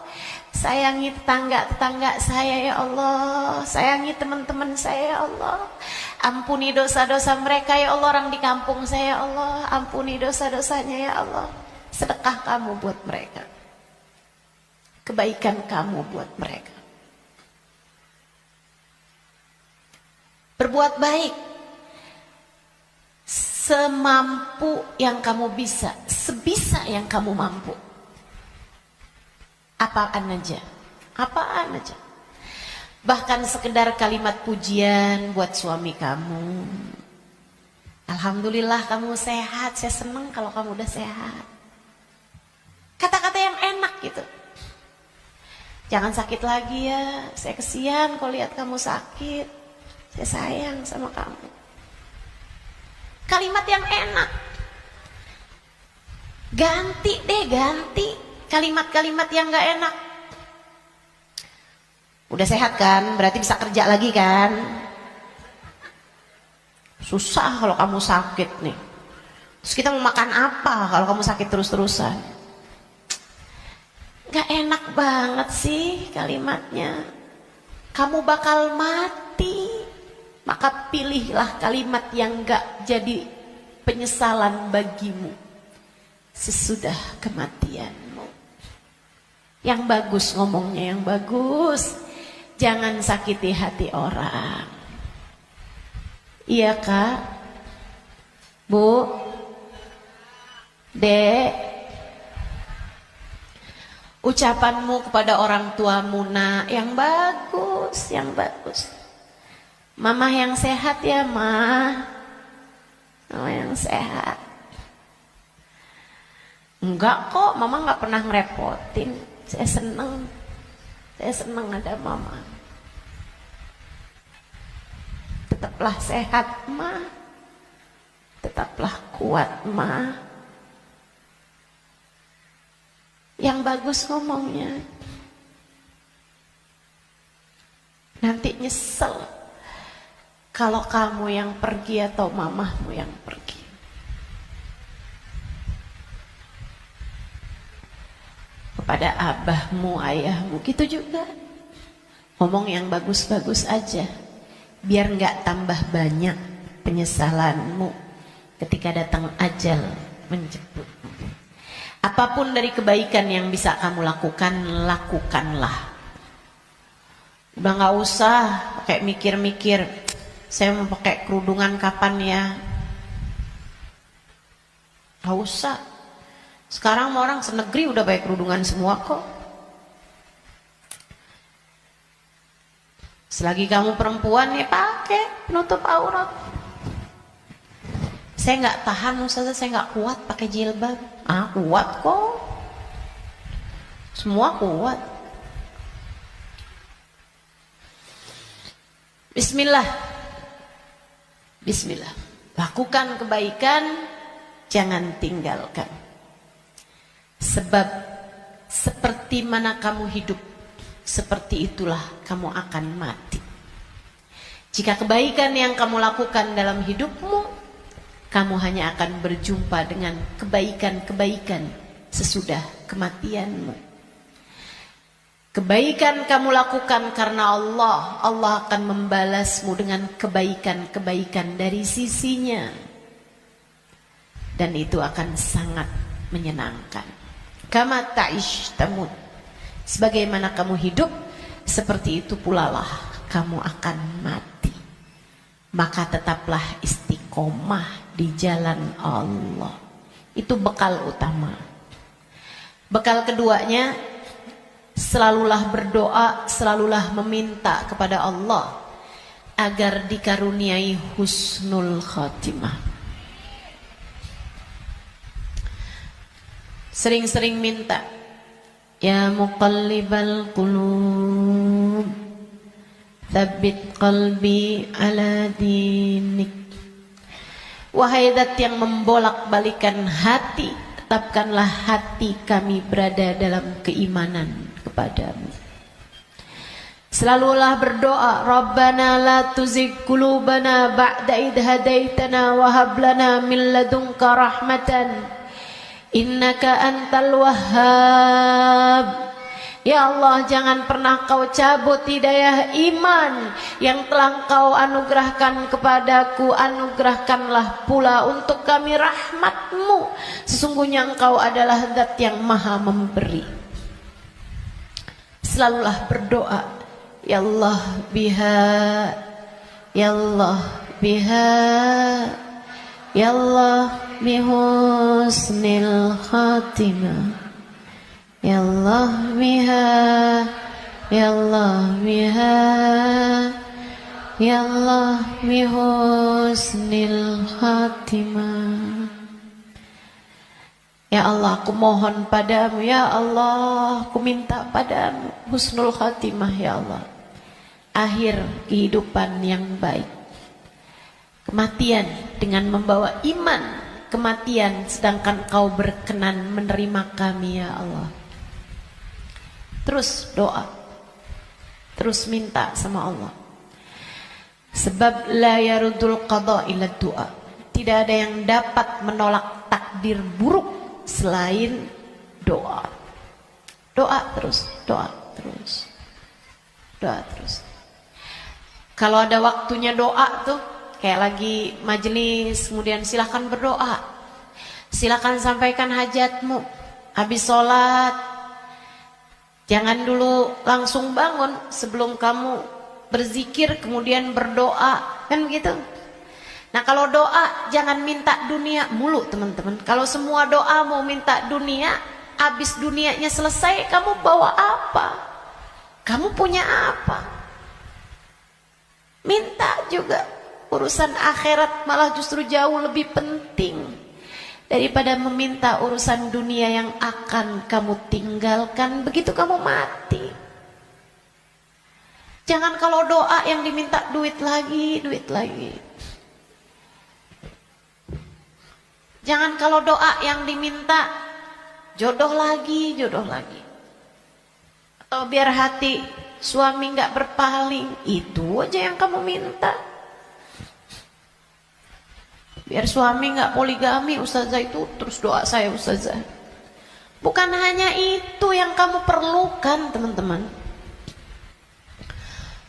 sayangi tetangga-tetangga saya ya Allah, sayangi teman-teman saya ya Allah, ampuni dosa-dosa mereka ya Allah, orang di kampung saya ya Allah, ampuni dosa-dosanya ya Allah. Sedekah kamu buat mereka, kebaikan kamu buat mereka. Berbuat baik semampu yang kamu bisa, sebisa yang kamu mampu. Apaan aja. Bahkan sekedar kalimat pujian buat suami kamu. Alhamdulillah kamu sehat, saya senang kalau kamu udah sehat. Kata-kata yang enak gitu. Jangan sakit lagi ya, saya kesian kalau lihat kamu sakit. Saya sayang sama kamu. Kalimat yang enak. Ganti kalimat-kalimat yang gak enak. Udah sehat kan, berarti bisa kerja lagi kan. Susah kalau kamu sakit nih. Terus kita mau makan apa kalau kamu sakit terus-terusan? Gak enak banget sih kalimatnya. Kamu bakal mati, maka pilihlah kalimat yang gak jadi penyesalan bagimu sesudah kematianmu. Yang bagus ngomongnya, yang bagus. Jangan sakiti hati orang. Iya Kak, Bu, Dek, ucapanmu kepada orang tuamu nak, yang bagus, yang bagus. Mama yang sehat ya Ma, mama yang sehat. Enggak kok, mama nggak pernah ngerepotin. Saya seneng ada mama. Tetaplah sehat Ma, tetaplah kuat Ma. Yang bagus ngomongnya. Nanti nyesel kalau kamu yang pergi atau mamahmu yang pergi. Kepada abahmu, ayahmu, gitu juga. Ngomong yang bagus-bagus aja, biar nggak tambah banyak penyesalanmu ketika datang ajal menjemputmu. Apapun dari kebaikan yang bisa kamu lakukan, lakukanlah. Udah nggak usah pakai mikir-mikir, saya mau pakai kerudungan kapan ya? Nggak usah. Sekarang orang senegeri udah pakai kerudungan semua kok. Selagi kamu perempuan ya pakai penutup aurat. Saya nggak tahan Ustazah, saya nggak kuat pakai jilbab. Kuat kok. Semua kuat. Bismillah. Bismillah. Lakukan kebaikan, jangan tinggalkan. Sebab seperti mana kamu hidup, seperti itulah kamu akan mati. Jika kebaikan yang kamu lakukan dalam hidupmu, kamu hanya akan berjumpa dengan kebaikan-kebaikan sesudah kematianmu. Kebaikan kamu lakukan karena Allah, Allah akan membalasmu dengan kebaikan-kebaikan dari sisinya. Dan itu akan sangat menyenangkan. Kama ta'ish tamut. Sebagaimana kamu hidup, seperti itu pula lah kamu akan mati. Maka tetaplah istiqomah di jalan Allah. Itu bekal utama. Bekal keduanya, selalulah berdoa, selalulah meminta kepada Allah agar dikaruniai husnul khatimah. Sering-sering minta, ya muqallibal qulub, tsabbit qalbi ala dinik. Wahai zat yang membolak-balikan hati, tetapkanlah hati kami berada dalam keimanan kepadamu. Selalulah berdoa, Rabbana la tuzigh qulubana ba'da idh hadaitana wa hab lana min ladunka rahmatan innaka antal wahhab. Ya Allah, jangan pernah kau cabut hidayah iman yang telah kau anugerahkan kepadaku. Anugerahkanlah pula untuk kami rahmatmu. Sesungguhnya engkau adalah zat yang maha memberi. Selalulah berdoa, ya Allah biha, ya Allah biha, ya Allah bihusnil khatimah, ya Allah biha, ya Allah biha, ya Allah bihusnil khatimah. Ya Allah, aku mohon padamu, ya Allah, aku minta padamu husnul khatimah, ya Allah. Akhir kehidupan yang baik. Kematian dengan membawa iman, kematian sedangkan kau berkenan menerima kami, ya Allah. Terus doa, terus minta sama Allah. Sebab la yarudul qada illa doa. Tidak ada yang dapat menolak takdir buruk selain doa. Doa terus, doa terus, doa terus. Kalau ada waktunya doa tuh, kayak lagi majelis, kemudian silahkan berdoa, silahkan sampaikan hajatmu. Habis sholat, jangan dulu langsung bangun, sebelum kamu berzikir kemudian berdoa, kan begitu. Nah kalau doa jangan minta dunia mulu teman-teman. Kalau semua doa mau minta dunia, habis dunianya selesai kamu bawa apa? Kamu punya apa? Minta juga. Urusan akhirat malah justru jauh lebih penting daripada meminta urusan dunia yang akan kamu tinggalkan begitu kamu mati. Jangan kalau doa yang diminta duit lagi, duit lagi. Jangan kalau doa yang diminta jodoh lagi, jodoh lagi. Atau biar hati suami nggak berpaling, itu aja yang kamu minta. Biar suami nggak poligami, ustazah, itu terus doa saya ustazah. Bukan hanya itu yang kamu perlukan teman-teman.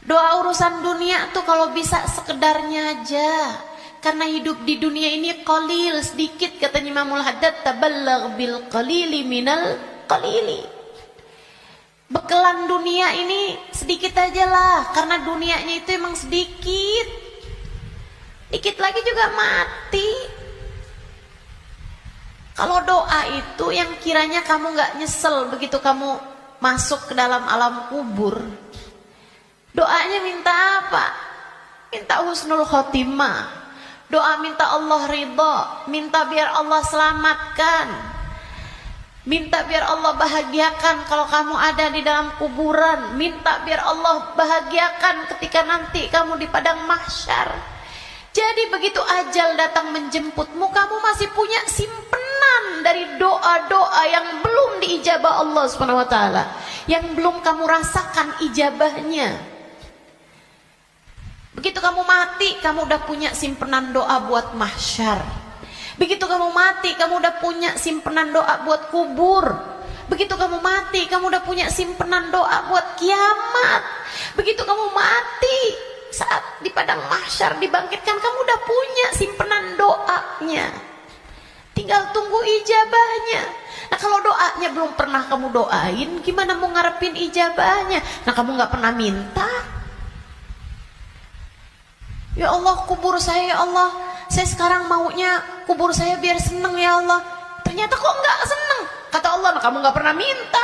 Doa urusan dunia tuh kalau bisa sekedarnya aja. Karena hidup di dunia ini qalil, sedikit, katanya Imamul Haddad, tabalagh bil qalili minal qalili. Bekalan dunia ini sedikit aja lah, karena dunianya itu emang sedikit. Dikit lagi juga mati. Kalau doa itu yang kiranya kamu gak nyesel begitu kamu masuk ke dalam alam kubur. Doanya minta apa? Minta husnul khotimah. Doa minta Allah ridha, minta biar Allah selamatkan, minta biar Allah bahagiakan kalau kamu ada di dalam kuburan, minta biar Allah bahagiakan ketika nanti kamu di padang mahsyar. Jadi begitu ajal datang menjemputmu, kamu masih punya simpenan dari doa-doa yang belum diijabah Allah SWT, yang belum kamu rasakan ijabahnya. Begitu kamu mati, kamu udah punya simpenan doa buat mahsyar. Begitu kamu mati, kamu udah punya simpenan doa buat kubur. Begitu kamu mati, kamu udah punya simpenan doa buat kiamat. Begitu kamu mati, saat di padang mahsyar dibangkitkan, kamu udah punya simpenan doanya. Tinggal tunggu ijabahnya. Nah kalau doanya belum pernah kamu doain, gimana mau ngarepin ijabahnya? Nah kamu gak pernah minta. Ya Allah, kubur saya, ya Allah, saya sekarang maunya kubur saya biar seneng, ya Allah. Ternyata kok nggak seneng, kata Allah. Nah, kamu nggak pernah minta.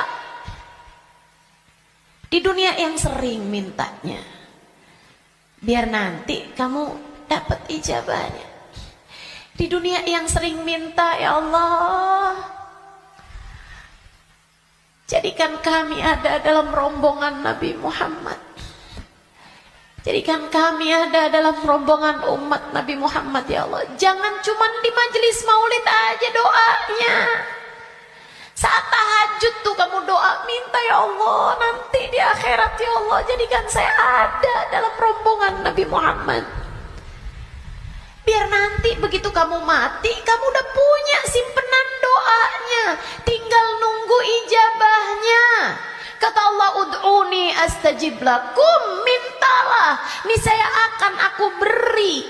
Di dunia yang sering mintanya, biar nanti kamu dapat ijabahnya. Di dunia yang sering minta, ya Allah, jadikan kami ada dalam rombongan Nabi Muhammad. Jadikan kami ada dalam rombongan umat Nabi Muhammad, ya Allah. Jangan cuma di majelis maulid aja doanya. Saat tahajud tuh kamu doa, minta ya Allah, nanti di akhirat ya Allah, jadikan saya ada dalam rombongan Nabi Muhammad. Biar nanti begitu kamu mati, kamu udah punya simpenan doanya, tinggal nunggu ijabahnya. Kata Allah, ud'uni astajib lakum, mintalah, niscaya akan aku beri.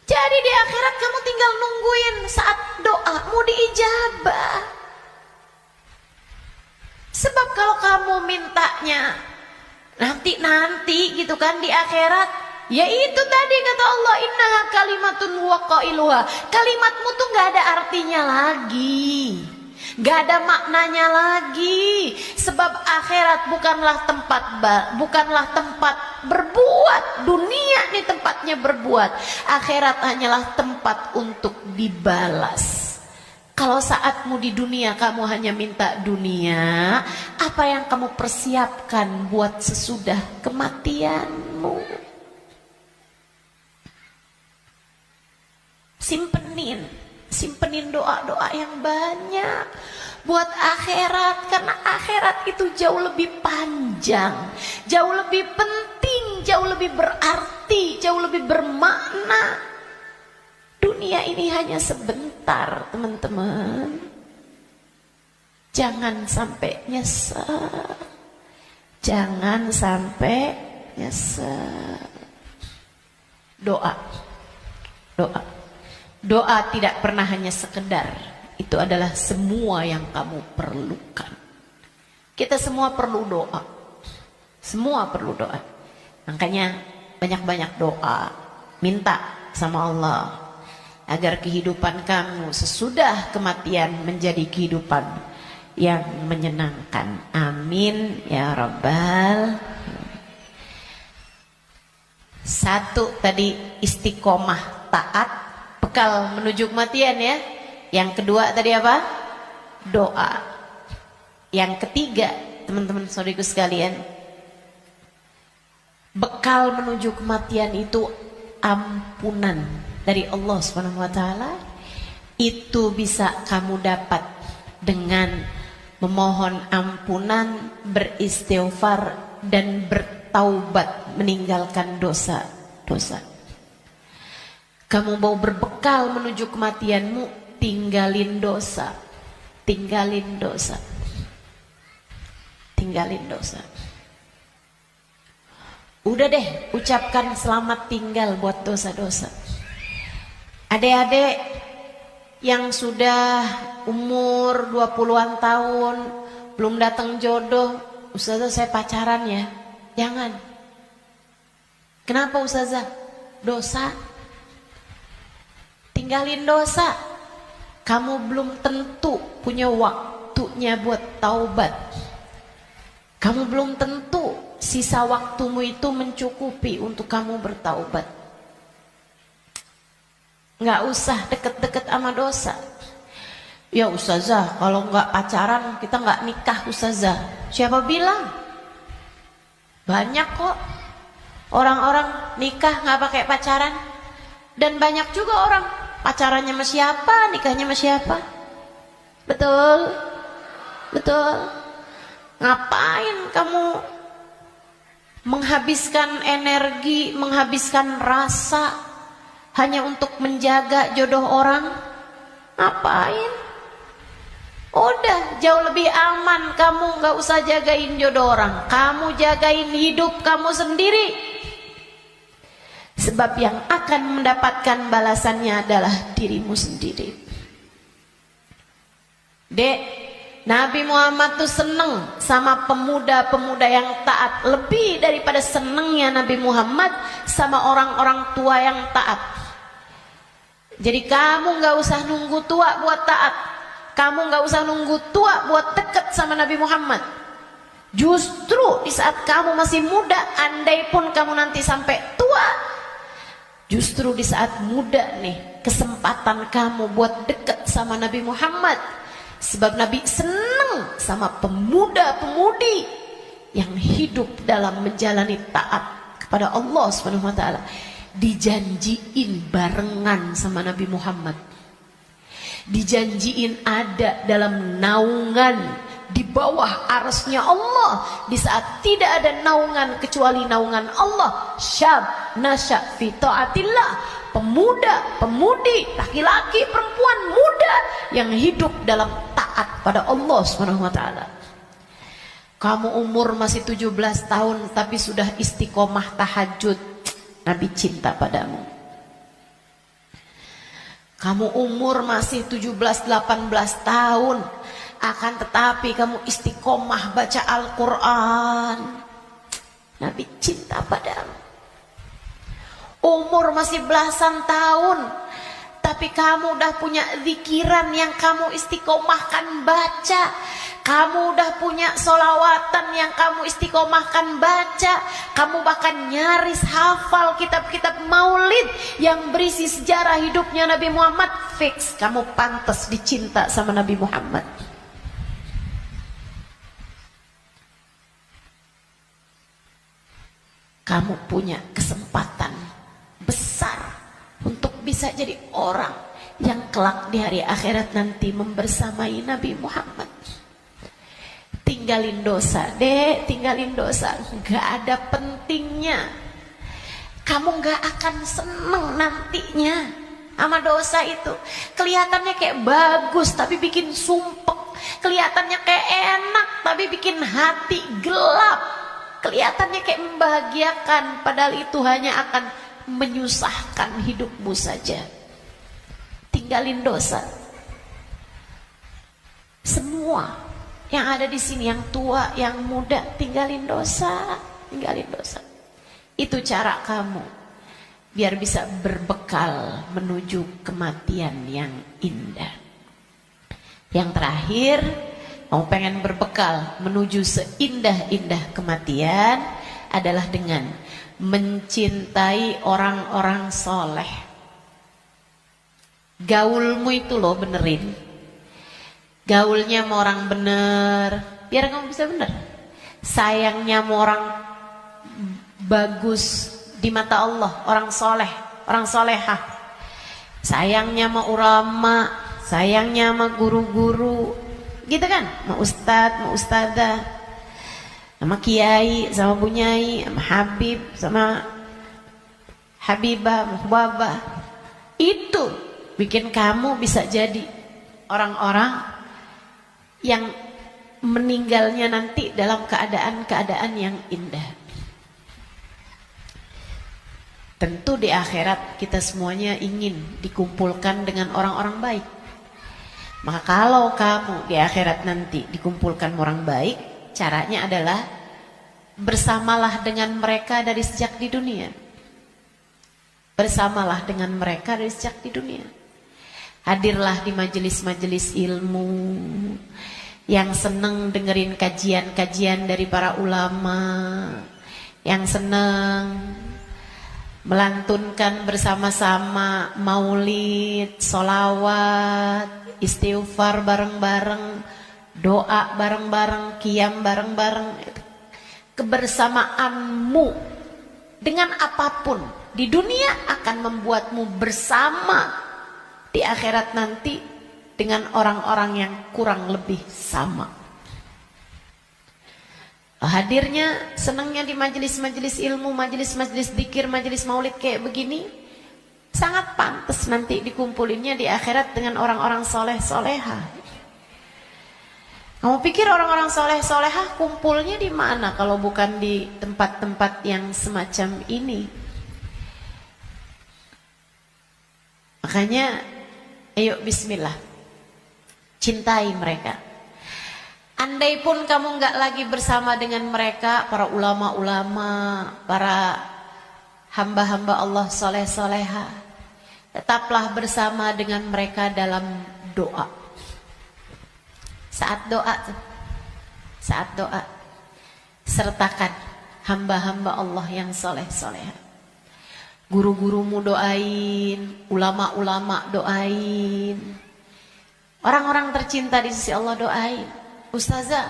Jadi di akhirat kamu tinggal nungguin saat doamu diijabah. Sebab kalau kamu mintanya nanti gitu kan di akhirat, ya itu tadi kata Allah, innaha kalimatun huwa qailuha. Kalimatmu tuh gak ada artinya lagi, gak ada maknanya lagi. Sebab akhirat bukanlah tempat berbuat. Dunia ini tempatnya berbuat. Akhirat hanyalah tempat untuk dibalas. Kalau saatmu di dunia kamu hanya minta dunia, apa yang kamu persiapkan buat sesudah kematianmu? Simpenin doa-doa yang banyak buat akhirat, karena akhirat itu jauh lebih panjang, jauh lebih penting, jauh lebih berarti, jauh lebih bermakna. Dunia ini hanya sebentar, teman-teman. Jangan sampai nyesal. Jangan sampai nyesal. Doa. Doa tidak pernah hanya sekedar. Itu adalah semua yang kamu perlukan. Kita semua perlu doa. Semua perlu doa. Makanya banyak-banyak doa. Minta sama Allah agar kehidupan kamu sesudah kematian menjadi kehidupan yang menyenangkan. Amin ya Rabbal. Satu tadi istiqomah taat, bekal menuju kematian ya. Yang kedua tadi apa? Doa. Yang ketiga, teman-teman saudaraku sekalian, bekal menuju kematian itu ampunan dari Allah Subhanahu wa taala. Itu bisa kamu dapat dengan memohon ampunan, beristighfar dan bertaubat, meninggalkan dosa-dosa. Kamu mau berbekal menuju kematianmu, tinggalin dosa. Tinggalin dosa. Tinggalin dosa. Udah deh, ucapkan selamat tinggal buat dosa-dosa. Adik-adik yang sudah umur 20-an tahun belum datang jodoh, Ustazah saya pacaran ya. Jangan. Kenapa Ustazah? Dosa. Tinggalin dosa. Kamu belum tentu punya waktunya buat taubat. Kamu belum tentu sisa waktumu itu mencukupi untuk kamu bertaubat. Nggak usah deket-deket sama dosa. Ya Ustazah, kalau nggak pacaran kita nggak nikah Ustazah. Siapa bilang? Banyak kok orang-orang nikah nggak pakai pacaran. Dan banyak juga orang pacarannya sama siapa, nikahnya sama siapa. Betul? Betul? Ngapain kamu menghabiskan energi, menghabiskan rasa hanya untuk menjaga jodoh orang? Ngapain? Udah jauh lebih aman kamu gak usah jagain jodoh orang. Kamu jagain hidup kamu sendiri. Sebab yang akan mendapatkan balasannya adalah dirimu sendiri. Dek, Nabi Muhammad tuh seneng sama pemuda-pemuda yang taat. Lebih daripada senengnya Nabi Muhammad sama orang-orang tua yang taat. Jadi kamu gak usah nunggu tua buat taat. Kamu gak usah nunggu tua buat deket sama Nabi Muhammad. Justru di saat kamu masih muda, andai pun kamu nanti sampai tua, justru di saat muda nih, kesempatan kamu buat dekat sama Nabi Muhammad. Sebab Nabi senang sama pemuda-pemudi yang hidup dalam menjalani taat kepada Allah Subhanahu wa taala. Dijanjiin barengan sama Nabi Muhammad. Dijanjiin ada dalam naungan di bawah arasnya Allah di saat tidak ada naungan kecuali naungan Allah. Syab nasya fi taatillah, pemuda, pemudi, laki-laki, perempuan, muda yang hidup dalam taat pada Allah Subhanahu wa taala. Kamu umur masih 17 tahun tapi sudah istiqomah tahajud, Nabi cinta padamu. Kamu umur masih 17-18 tahun, akan tetapi kamu istiqomah baca Al-Quran, Nabi cinta padamu. Umur masih belasan tahun, tapi kamu udah punya zikiran yang kamu istiqomahkan baca. Kamu udah punya solawatan yang kamu istiqomahkan baca. Kamu bahkan nyaris hafal kitab-kitab maulid yang berisi sejarah hidupnya Nabi Muhammad. Fix, kamu pantas dicinta sama Nabi Muhammad. Kamu punya kesempatan besar untuk bisa jadi orang yang kelak di hari akhirat nanti membersamai Nabi Muhammad. Tinggalin dosa, dek, tinggalin dosa. Gak ada pentingnya. Kamu gak akan seneng nantinya sama dosa itu. Kelihatannya kayak bagus tapi bikin sumpek. Kelihatannya kayak enak tapi bikin hati gelap. Kelihatannya kayak membahagiakan, padahal itu hanya akan menyusahkan hidupmu saja. Tinggalin dosa. Semua yang ada di sini, yang tua, yang muda, tinggalin dosa, tinggalin dosa. Itu cara kamu biar bisa berbekal menuju kematian yang indah. Yang terakhir, kamu pengen berbekal menuju seindah-indah kematian adalah dengan mencintai orang-orang soleh. Gaulmu itu loh benerin. Gaulnya sama orang bener, biar kamu bisa bener. Sayangnya sama orang bagus di mata Allah, orang soleh, orang solehah. Sayangnya sama ulama, sayangnya sama guru-guru, gitu kan? Sama ustadz, sama ustadzah, sama kiai, sama bunyai, sama habib, sama habibah, muhbabah. Itu bikin kamu bisa jadi orang-orang yang meninggalnya nanti dalam keadaan-keadaan yang indah. Tentu di akhirat kita semuanya ingin dikumpulkan dengan orang-orang baik. Maka kalau kamu di akhirat nanti dikumpulkan orang baik, caranya adalah bersamalah dengan mereka dari sejak di dunia. Bersamalah dengan mereka dari sejak di dunia. Hadirlah di majelis-majelis ilmu, yang seneng dengerin kajian-kajian dari para ulama, yang seneng melantunkan bersama-sama maulid, solawat, istighfar bareng-bareng, doa bareng-bareng, qiyam bareng-bareng. Kebersamaanmu dengan apapun di dunia akan membuatmu bersama di akhirat nanti dengan orang-orang yang kurang lebih sama. Hadirnya, senangnya di majelis-majelis ilmu, majelis-majelis dzikir, majelis maulid kayak begini, sangat pantas nanti dikumpulinnya di akhirat dengan orang-orang soleh-solehah. Kamu pikir orang-orang soleh-solehah kumpulnya di mana kalau bukan di tempat-tempat yang semacam ini? Makanya ayo bismillah, cintai mereka. Andai pun kamu nggak lagi bersama dengan mereka, para ulama-ulama, para hamba-hamba Allah soleh-soleha, tetaplah bersama dengan mereka dalam doa. Saat doa, sertakan hamba-hamba Allah yang soleh-soleha. Guru-gurumu doain, ulama-ulama doain, orang-orang tercinta di sisi Allah doain. Ustazah,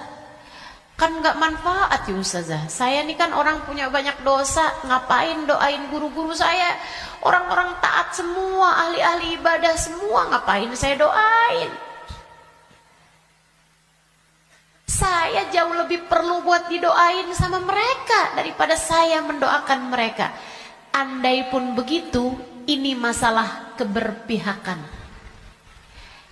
kan gak manfaat ya Ustazah, saya ini kan orang punya banyak dosa, ngapain doain guru-guru saya, orang-orang taat semua, ahli-ahli ibadah semua, ngapain saya doain? Saya jauh lebih perlu buat didoain sama mereka daripada saya mendoakan mereka. Andai pun begitu, ini masalah keberpihakan,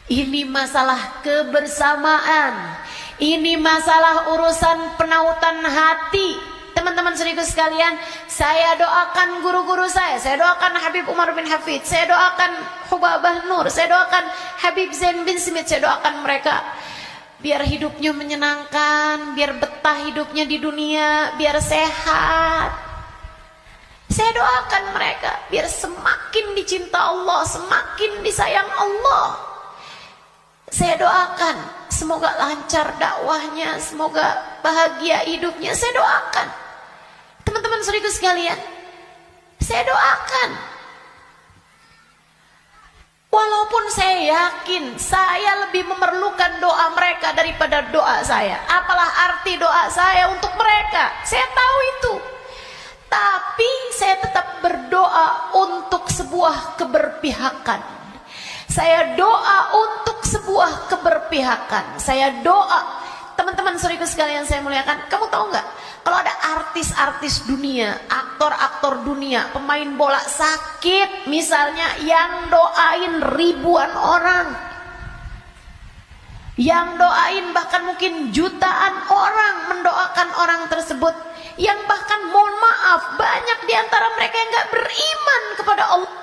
ini masalah kebersamaan, ini masalah urusan penautan hati. Teman-teman saudaraku sekalian, saya doakan guru-guru saya doakan Habib Umar bin Hafid, saya doakan Hubabah Nur, saya doakan Habib Zain bin Smith, saya doakan mereka biar hidupnya menyenangkan, biar betah hidupnya di dunia, biar sehat. Saya doakan mereka biar semakin dicinta Allah, semakin disayang Allah. Saya doakan semoga lancar dakwahnya, semoga bahagia hidupnya. Saya doakan. Teman-teman saudaraku sekalian, saya doakan. Walaupun saya yakin saya lebih memerlukan doa mereka daripada doa saya. Apalah arti doa saya untuk mereka? Saya tahu itu. Tapi saya tetap berdoa untuk sebuah keberpihakan. Saya doa untuk sebuah keberpihakan. Saya doa. Teman-teman saudaraku sekalian saya muliakan, kamu tahu nggak? Kalau ada artis-artis dunia, aktor-aktor dunia, pemain bola sakit misalnya, yang doain ribuan orang, yang doain bahkan mungkin jutaan orang mendoakan orang tersebut, yang bahkan mohon maaf banyak di antara mereka yang nggak beriman kepada Allah.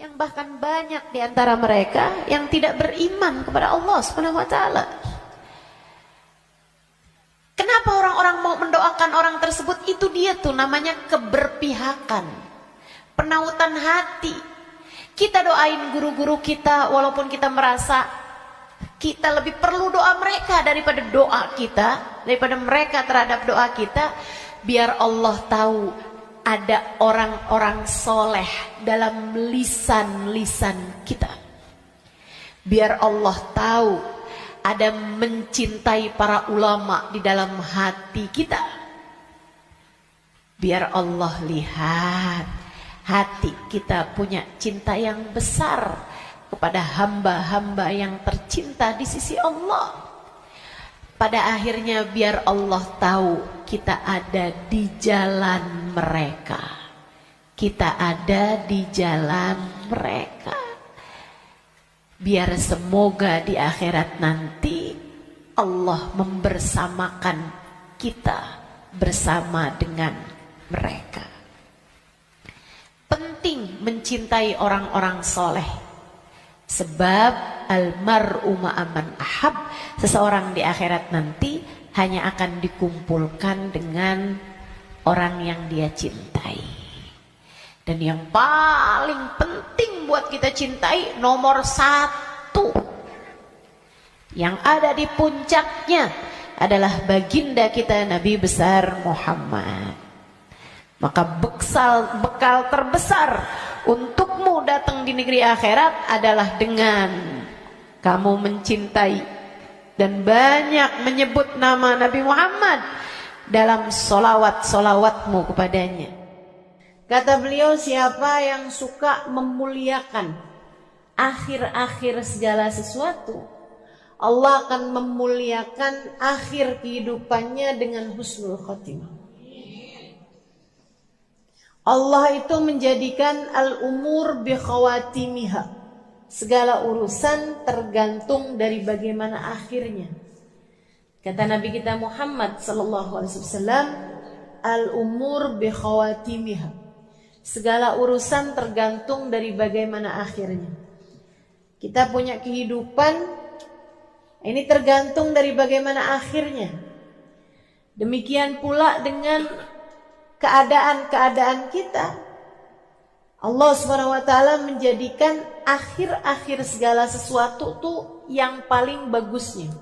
Yang bahkan banyak di antara mereka yang tidak beriman kepada Allah Subhanahu wa taala. Kenapa orang-orang mau mendoakan orang tersebut? Itu dia tuh namanya keberpihakan, penautan hati. Kita doain guru-guru kita walaupun kita merasa kita lebih perlu doa mereka daripada doa kita, daripada mereka terhadap doa kita, biar Allah tahu ada orang-orang soleh dalam lisan-lisan kita. Biar Allah tahu ada mencintai para ulama di dalam hati kita. Biar Allah lihat hati kita punya cinta yang besar kepada hamba-hamba yang tercinta di sisi Allah. Pada akhirnya biar Allah tahu kita ada di jalan mereka. Kita ada di jalan mereka. Biar semoga di akhirat nanti Allah membersamakan kita bersama dengan mereka. Penting mencintai orang-orang soleh. Sebab almar'u ma'aman ahab, seseorang di akhirat nanti hanya akan dikumpulkan dengan orang yang dia cintai. Dan yang paling penting buat kita cintai, nomor satu, yang ada di puncaknya adalah baginda kita Nabi besar Muhammad. Maka bekal terbesar untukmu datang di negeri akhirat adalah dengan kamu mencintai dan banyak menyebut nama Nabi Muhammad dalam solawat-solawatmu kepadanya. Kata beliau, siapa yang suka memuliakan akhir-akhir segala sesuatu, Allah akan memuliakan akhir kehidupannya dengan husnul khotimah. Allah itu menjadikan al-umur bi khawatimiha. Segala urusan tergantung dari bagaimana akhirnya. Kata Nabi kita Muhammad sallallahu alaihi wasallam, al-umur bi khawatimiha. Segala urusan tergantung dari bagaimana akhirnya. Kita punya kehidupan, ini tergantung dari bagaimana akhirnya. Demikian pula dengan keadaan-keadaan kita. Allah Subhanahu wa taala menjadikan akhir-akhir segala sesuatu tuh yang paling bagusnya.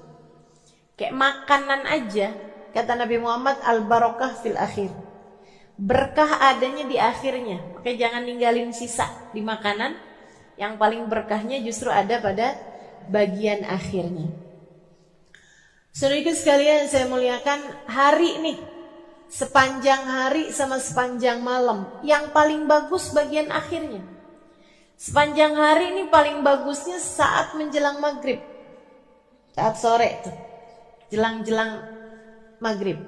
Kayak makanan aja, kata Nabi Muhammad, al-barakah fil akhir. Berkah adanya di akhirnya. Makanya jangan ninggalin sisa di makanan. Yang paling berkahnya justru ada pada bagian akhirnya. Saudara sekalian saya muliakan, hari nih, sepanjang hari sama sepanjang malam, yang paling bagus bagian akhirnya. Sepanjang hari ini paling bagusnya saat menjelang maghrib, saat sore tuh, jelang-jelang maghrib.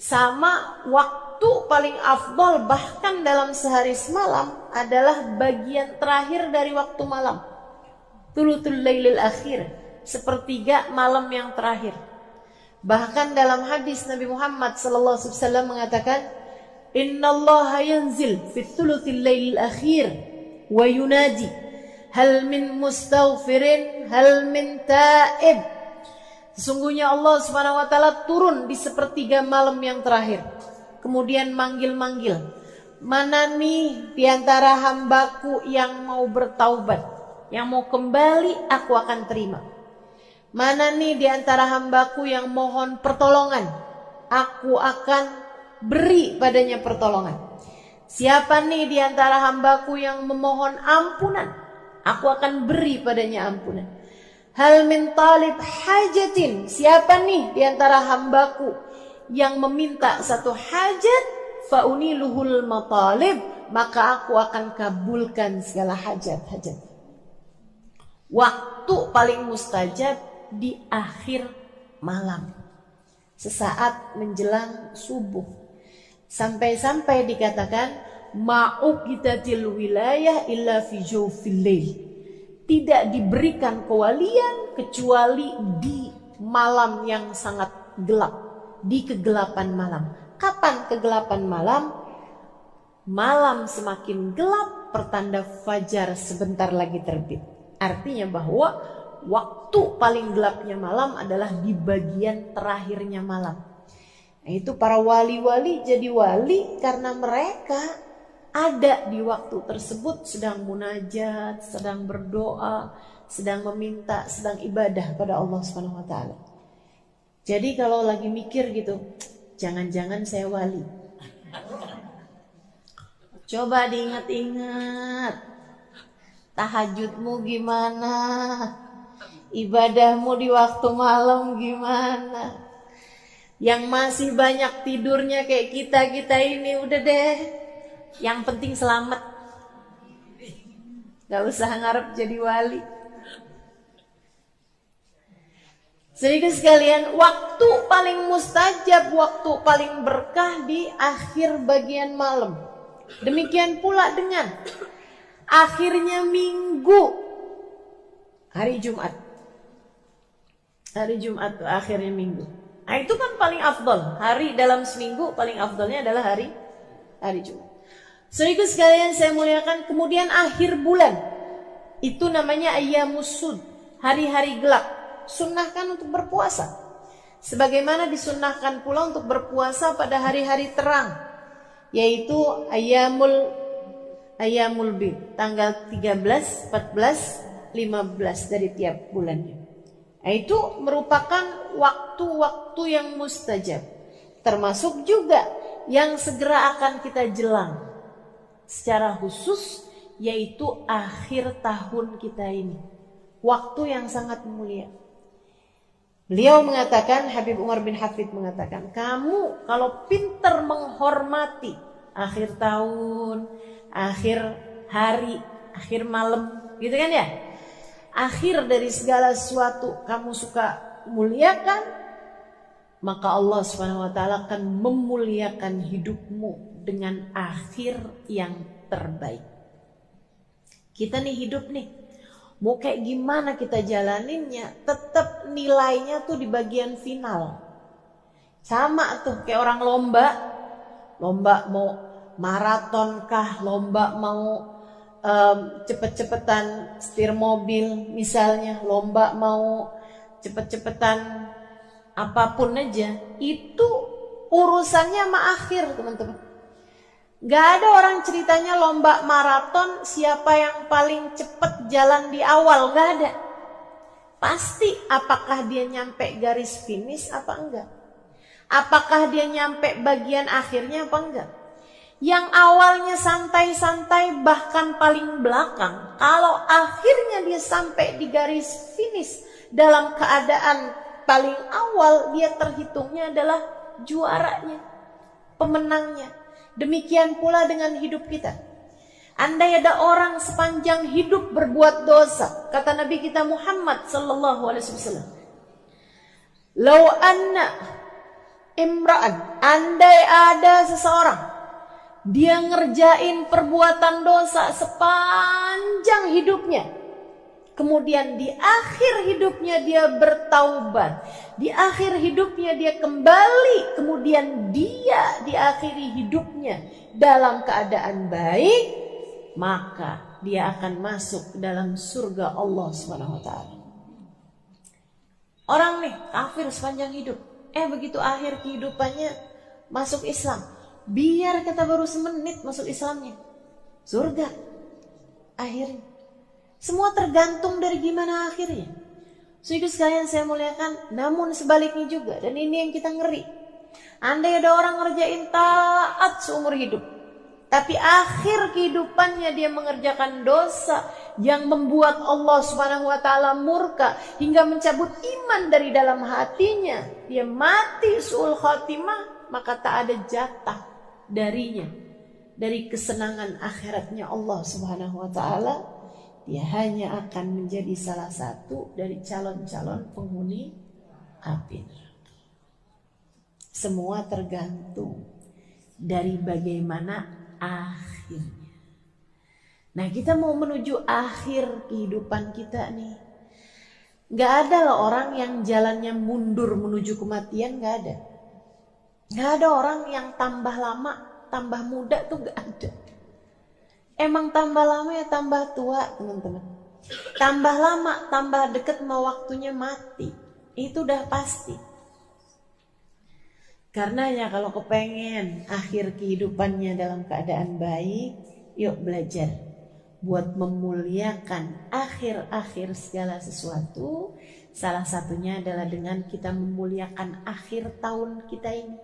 Sama waktu paling afdol bahkan dalam sehari semalam adalah bagian terakhir dari waktu malam, thuluthul lailil akhir, sepertiga malam yang terakhir. Bahkan dalam hadis Nabi Muhammad sallallahu alaihi wasallam mengatakan, innallaha yanzil fi thuluthil lailil akhir wa yunadi hal min mustaghfirin hal min taib. Sesungguhnya Allah Subhanahu wa taala turun di sepertiga malam yang terakhir, kemudian manggil-manggil, mana nih di antara hambaku yang mau bertaubat, yang mau kembali, aku akan terima. Mana nih di antara hambaku yang mohon pertolongan, aku akan beri padanya pertolongan. Siapa nih di antara hambaku yang memohon ampunan, aku akan beri padanya ampunan. Hal min talib hajatin, siapa nih di antara hambaku yang meminta satu hajat, fauniluhul matalib, maka aku akan kabulkan segala hajat-hajat. Waktu paling mustajab di akhir malam, sesaat menjelang subuh. Sampai-sampai dikatakan ma'uqitatil wilayah illa fi jawfil lail. Tidak diberikan kewalian kecuali di malam yang sangat gelap, di kegelapan malam. Kapan kegelapan malam? Malam semakin gelap, pertanda fajar sebentar lagi terbit. Artinya bahwa waktu paling gelapnya malam adalah di bagian terakhirnya malam. Nah, itu para wali-wali jadi wali karena mereka ada di waktu tersebut sedang munajat, sedang berdoa, sedang meminta, sedang ibadah pada Allah Subhanahu wa taala. Jadi kalau lagi mikir gitu, jangan-jangan saya wali. Coba diingat-ingat, tahajudmu gimana? Ibadahmu di waktu malam gimana? Yang masih banyak tidurnya kayak kita ini udah deh, yang penting selamat, gak usah ngarep jadi wali. Sedikit sekalian, waktu paling mustajab, waktu paling berkah di akhir bagian malam. Demikian pula dengan akhirnya minggu, hari Jumat. Hari Jumat itu akhirnya minggu. Nah itu kan paling afdol. Hari dalam seminggu paling afdolnya adalah hari Jumat. Saudara sekalian saya muliakan, kemudian akhir bulan itu namanya ayyamus sud, hari-hari gelap. Sunnahkan untuk berpuasa. Sebagaimana disunnahkan pula untuk berpuasa pada hari-hari terang, yaitu ayyamul bid, tanggal 13, 14, 15 dari tiap bulannya. Nah, itu merupakan waktu-waktu yang mustajab, termasuk juga yang segera akan kita jelang secara khusus, yaitu akhir tahun kita ini, waktu yang sangat mulia. Beliau mengatakan, Habib Umar bin Hafid mengatakan, kamu kalau pintar menghormati akhir tahun, akhir hari, akhir malam, gitu kan ya, akhir dari segala sesuatu kamu suka muliakan, maka Allah SWT akan memuliakan hidupmu dengan akhir yang terbaik. Kita nih hidup nih, mau kayak gimana kita jalaninnya, tetap nilainya tuh di bagian final. Sama tuh kayak orang lomba mau maraton kah, lomba mau cepet-cepetan setir mobil misalnya, lomba mau cepet-cepetan apapun aja, itu urusannya sama akhir teman-teman. Gak ada orang ceritanya lomba maraton siapa yang paling cepat jalan di awal, gak ada. Pasti apakah dia nyampe garis finish apa enggak. Apakah dia nyampe bagian akhirnya apa enggak. Yang awalnya santai-santai bahkan paling belakang, kalau akhirnya dia sampai di garis finish dalam keadaan paling awal, dia terhitungnya adalah juaranya, pemenangnya. Demikian pula dengan hidup kita. Andai ada orang sepanjang hidup berbuat dosa, kata Nabi kita Muhammad sallallahu alaihi wasallam, "Lau anna imra'an", andai ada seseorang dia ngerjain perbuatan dosa sepanjang hidupnya, kemudian di akhir hidupnya dia bertaubat, di akhir hidupnya dia kembali, kemudian dia diakhiri hidupnya dalam keadaan baik, maka dia akan masuk dalam surga Allah SWT. Orang nih kafir sepanjang hidup, begitu akhir kehidupannya masuk Islam, biar kata baru semenit masuk Islamnya, surga akhirnya. Semua tergantung dari gimana akhirnya. Saudara sekalian saya muliakan, namun sebaliknya juga, dan ini yang kita ngeri. Andai ada orang ngerjain taat seumur hidup, tapi akhir kehidupannya dia mengerjakan dosa yang membuat Allah Subhanahu wa taala murka hingga mencabut iman dari dalam hatinya, dia mati su'ul khatimah, maka tak ada jatah darinya dari kesenangan akhiratnya Allah Subhanahu wa taala. Dia hanya akan menjadi salah satu dari calon-calon penghuni api neraka. Semua tergantung dari bagaimana akhirnya. Nah, kita mau menuju akhir kehidupan kita nih. Gak ada loh orang yang jalannya mundur menuju kematian, gak ada. Gak ada orang yang tambah lama, tambah muda tuh gak ada. Emang tambah lama ya tambah tua, teman-teman. Tambah lama, tambah deket mau waktunya mati. Itu udah pasti. Karenanya kalau kepengen akhir kehidupannya dalam keadaan baik, yuk belajar buat memuliakan akhir-akhir segala sesuatu. Salah satunya adalah dengan kita memuliakan akhir tahun kita ini.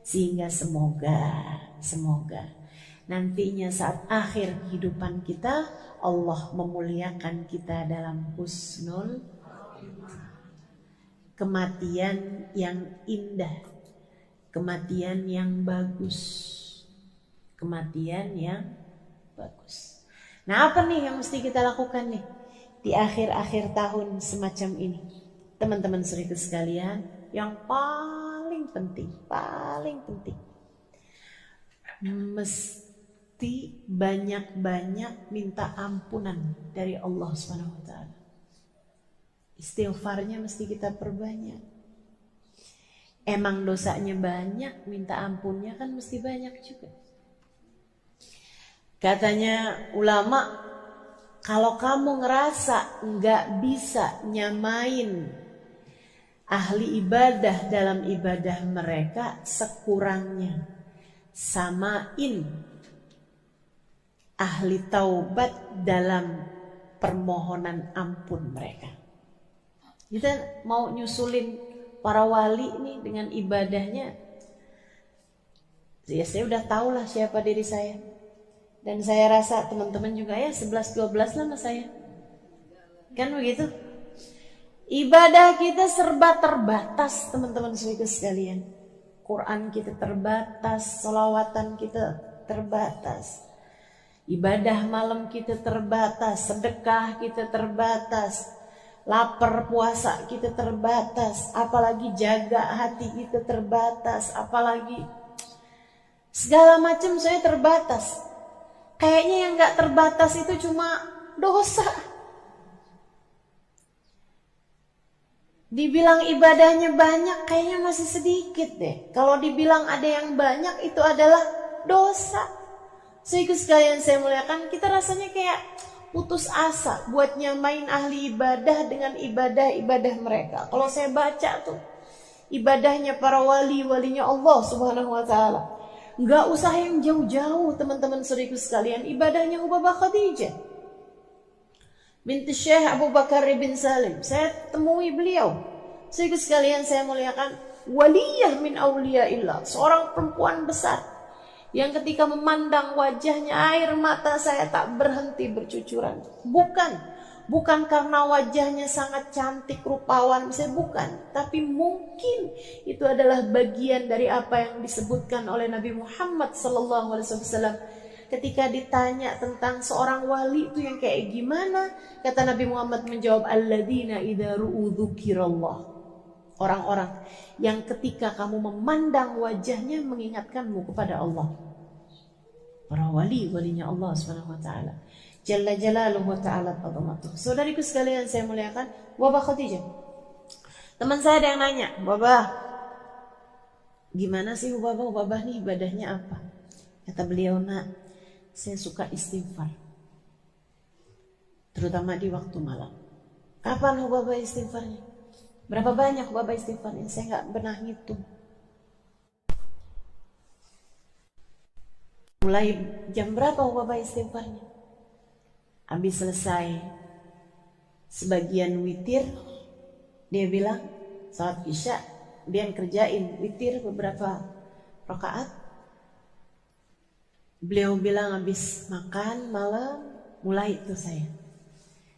Sehingga semoga nantinya saat akhir kehidupan kita, Allah memuliakan kita dalam husnul kematian yang indah, kematian yang bagus, kematian yang bagus. Nah, apa nih yang mesti kita lakukan nih di akhir-akhir tahun semacam ini, teman-teman saudara sekalian? Yang paling penting mesti banyak-banyak minta ampunan dari Allah Subhanahu wa taala. Istighfarnya mesti kita perbanyak. Emang dosanya banyak, minta ampunnya kan mesti banyak juga. Katanya ulama, kalau kamu ngerasa nggak bisa nyamain ahli ibadah dalam ibadah mereka, sekurangnya samain ahli taubat dalam permohonan ampun mereka. Kita mau nyusulin para wali nih dengan ibadahnya. Ya, saya udah tahu lah siapa diri saya. Dan saya rasa teman-teman juga ya 11-12 lah sama saya. Kan begitu? Ibadah kita serba terbatas, teman-teman sekalian. Quran kita terbatas, sholawatan kita terbatas. Ibadah malam kita terbatas, sedekah kita terbatas, lapar puasa kita terbatas, apalagi jaga hati kita terbatas, apalagi segala macam saya terbatas. Kayaknya yang gak terbatas itu cuma dosa. Dibilang ibadahnya banyak kayaknya masih sedikit deh. Kalau dibilang ada yang banyak itu adalah dosa. Saudara sekalian saya muliakan, kita rasanya kayak putus asa buat nyamain ahli ibadah dengan ibadah-ibadah mereka. Kalau saya baca tuh ibadahnya para walinya Allah Subhanahu wa taala, Nggak usah yang jauh-jauh teman-teman saudariku sekalian, ibadahnya Hubabah Khadijah binti Syekh Abu Bakar bin Salim. Saya temui beliau. Saudariku sekalian saya muliakan, waliyah min auliyaillah, seorang perempuan besar yang ketika memandang wajahnya air mata saya tak berhenti bercucuran. Bukan karena wajahnya sangat cantik, rupawan, misalnya bukan. Tapi mungkin itu adalah bagian dari apa yang disebutkan oleh Nabi Muhammad SAW. Ketika ditanya tentang seorang wali itu yang kayak gimana, kata Nabi Muhammad menjawab, alladzina idza ru'u dzukirallah. Orang-orang yang ketika kamu memandang wajahnya mengingatkanmu kepada Allah. Para walinya Allah Subhanahu wa taala. Jalla jalaluhu wa ta'ala azamatuh. Saudariku sekalian saya muliakan, Hubabah Khadijah. Teman saya ada yang nanya, Hubabah, gimana sih Hubabah nih ibadahnya apa? Kata beliau, nak, saya suka istighfar, terutama di waktu malam. Kapan Hubabah istighfarnya? Berapa banyak Hubabah istighfarnya? Saya nggak pernah ngitung. Mulai jam berapa Hubabah istighfarnya? Habis selesai sebagian witir, dia bilang salat isya, dia kerjain witir beberapa rakaat. Beliau bilang habis makan malam, mulai itu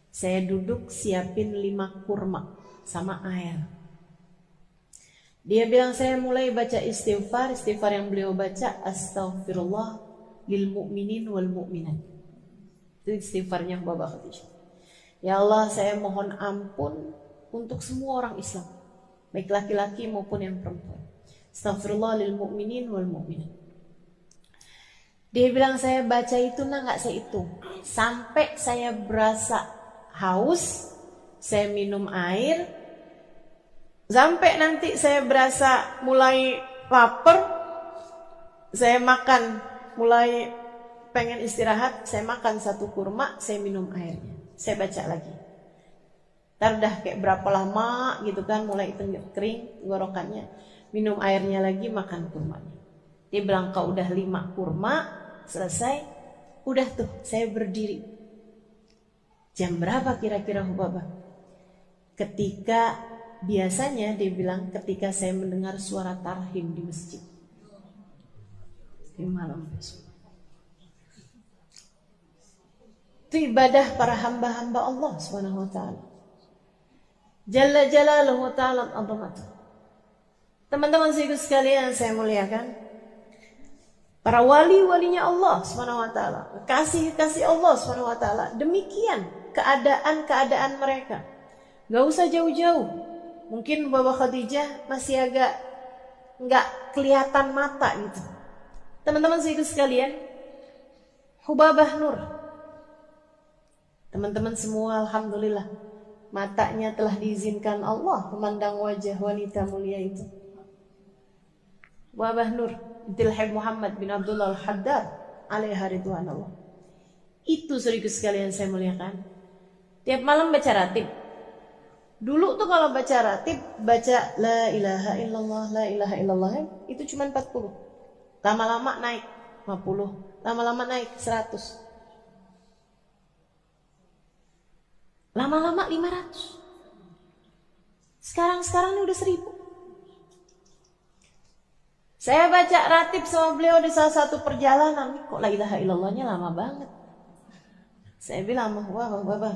saya duduk siapin 5 kurma sama air. Dia bilang saya mulai baca istighfar yang beliau baca, astaghfirullah lil mu'minin wal mu'minat. Itu istighfarnya Hubabah Khadijah. Ya Allah, saya mohon ampun untuk semua orang Islam, baik laki-laki maupun yang perempuan. Astaghfirullah lil mu'minin wal mu'minat. Dia bilang saya baca itu nggak saya hitung, sampai saya berasa haus, saya minum air, sampai nanti saya berasa mulai lapar, saya makan, mulai pengen istirahat, saya makan 1 kurma, saya minum airnya, saya baca lagi. Ntar udah kayak berapa lama gitu kan, mulai kering tenggorokannya, minum airnya lagi, makan kurmanya. Dia bilang kalau udah 5 kurma selesai, udah tuh saya berdiri. Jam berapa kira-kira Hubabah? Ketika biasanya dia bilang ketika saya mendengar suara tarhim di masjid di malam besok. Itu ibadah para hamba-hamba Allah Subhanahu wa taala. Jalla jalaluhu ta'ala azamatuh. Teman-teman sekalian saya muliakan, para walinya Allah Subhanahu wa taala, kasih Allah Subhanahu wa taala, demikian keadaan mereka. Gak usah jauh-jauh. Mungkin Hubabah Khadijah masih agak nggak kelihatan mata gitu. Teman-teman sekalian, Hubabah Nur. Teman-teman semua alhamdulillah matanya telah diizinkan Allah memandang wajah wanita mulia itu. Hubabah Nur binti Habib Muhammad bin Abdullah Al-Haddad alaiha ridwanullah. Itu saudaraku sekalian saya muliakan. Tiap malam baca ratib. Dulu tuh kalau baca ratib, baca la ilaha illallah itu cuma 40. Lama-lama naik 50, lama-lama naik 100. Lama-lama 500. Sekarang ini udah 1000. Saya baca ratib sama beliau di salah satu perjalanan, kok la ilaha illallahnya lama banget. Saya bilang, wah Baba,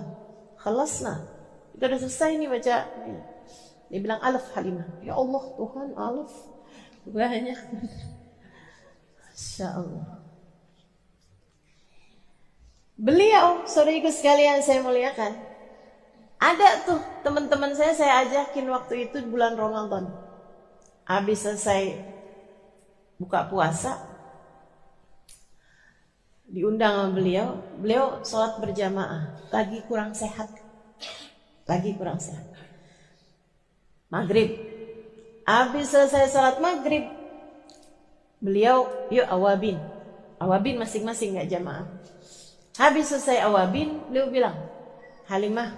khalasna. Itu udah selesai nih baca. Dia bilang alaf Halimah. Ya Allah Tuhan, alaf banyak. Masya Allah. Beliau, saudariku sekalian saya muliakan, ada tuh teman-teman saya ajakin waktu itu bulan Ramadan. Habis selesai buka puasa, diundang sama beliau sholat berjamaah, lagi kurang sehat. Maghrib, habis selesai sholat maghrib, beliau yuk awabin masing-masing nggak jamaah. Habis selesai awabin, beliau bilang, Halimah,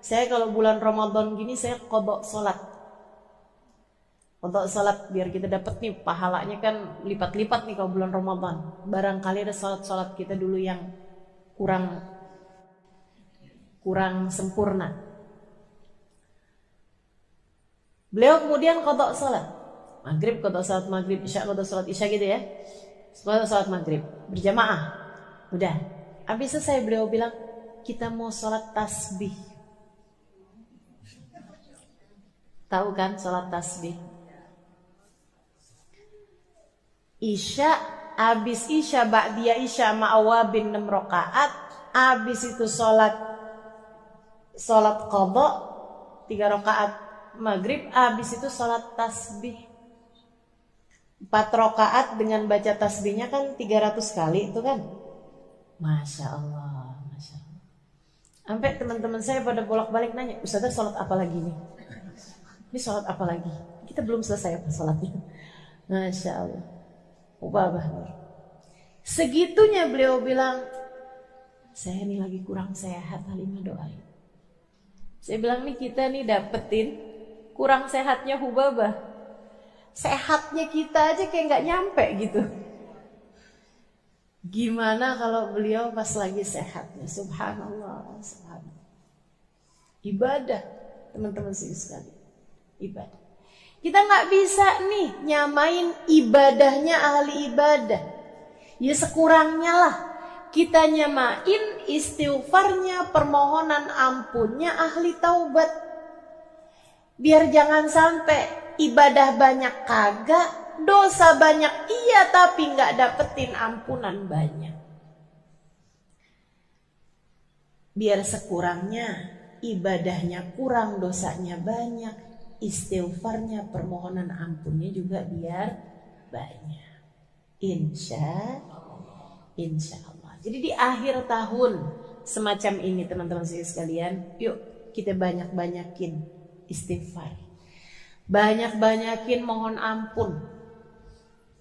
saya kalau bulan Ramadan gini saya qadha sholat. Untuk salat biar kita dapat nih pahalanya kan lipat-lipat nih kalau bulan Ramadan. Barangkali ada salat-salat kita dulu yang kurang sempurna. Beliau kemudian qada salat maghrib, qada salat maghrib, isya qada salat isya gitu ya. Qada salat maghrib berjamaah. Udah. Habis selesai beliau bilang, kita mau salat tasbih. Tahu kan salat tasbih? Isya, habis isya ba'diyah isya ma'awabin 6 rakaat, habis itu salat qada 3 rakaat maghrib, habis itu salat tasbih 4 rakaat dengan baca tasbihnya kan 300 kali itu kan. Masya Allah, Masya Allah. Sampai teman-teman saya pada bolak-balik nanya, Ustazah salat apa lagi nih? Ini salat apa lagi? Kita belum selesai apa salatnya. Masya Allah. Ubah. Segitunya beliau bilang, saya ini lagi kurang sehat, Halimah doain. Saya bilang nih kita nih dapetin kurang sehatnya Hubabah. Sehatnya kita aja kayak nggak nyampe gitu. Gimana kalau beliau pas lagi sehatnya? Subhanallah, subhanallah. Ibadah, teman-teman sekalian. Ibadah. Kita nggak bisa nih nyamain ibadahnya ahli ibadah. Ya sekurangnya lah kita nyamain istighfarnya, permohonan ampunnya ahli taubat. Biar jangan sampai ibadah banyak kagak, dosa banyak iya tapi nggak dapetin ampunan banyak. Biar sekurangnya ibadahnya kurang, dosanya banyak. Istighfarnya, permohonan ampunnya juga biar banyak. Insya Allah. Jadi di akhir tahun semacam ini teman-teman sekalian, yuk kita banyak-banyakin istighfar. Banyak-banyakin mohon ampun.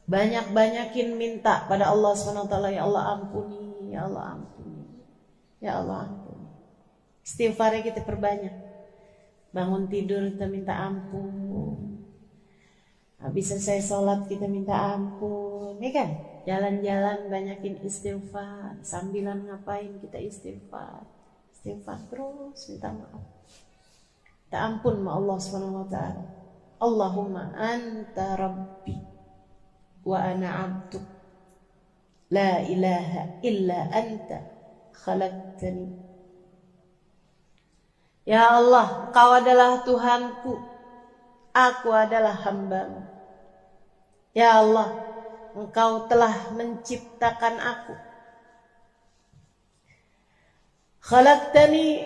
Banyak-banyakin minta pada Allah SWT, ya Allah ampuni, ya Allah ampuni. Ya Allah ampuni. Istighfarnya kita perbanyak. Bangun tidur kita minta ampun. Habis selesai sholat kita minta ampun. Ini kan jalan-jalan banyakin istighfar. Sambilan ngapain kita istighfar. Istighfar terus minta maaf. Minta ampun sama Allah SWT. Allahumma anta rabbi wa ana abduk. La ilaha illa anta khalaqtani. Ya Allah, Engkau adalah Tuhanku, aku adalah hamba-Mu. Ya Allah, Engkau telah menciptakan aku. Khalaqtani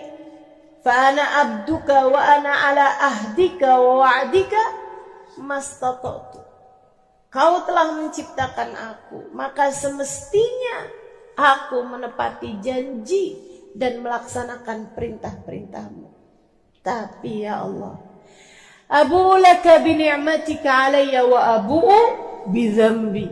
fa ana abduka wa ana ala ahdika wa wa'dika mastata'tu. Kau telah menciptakan aku, maka semestinya aku menepati janji dan melaksanakan perintah-perintah-Mu. Tapi ya Allah, abu'u laka bi ni'matika alayya wa abu'u bi dzambi.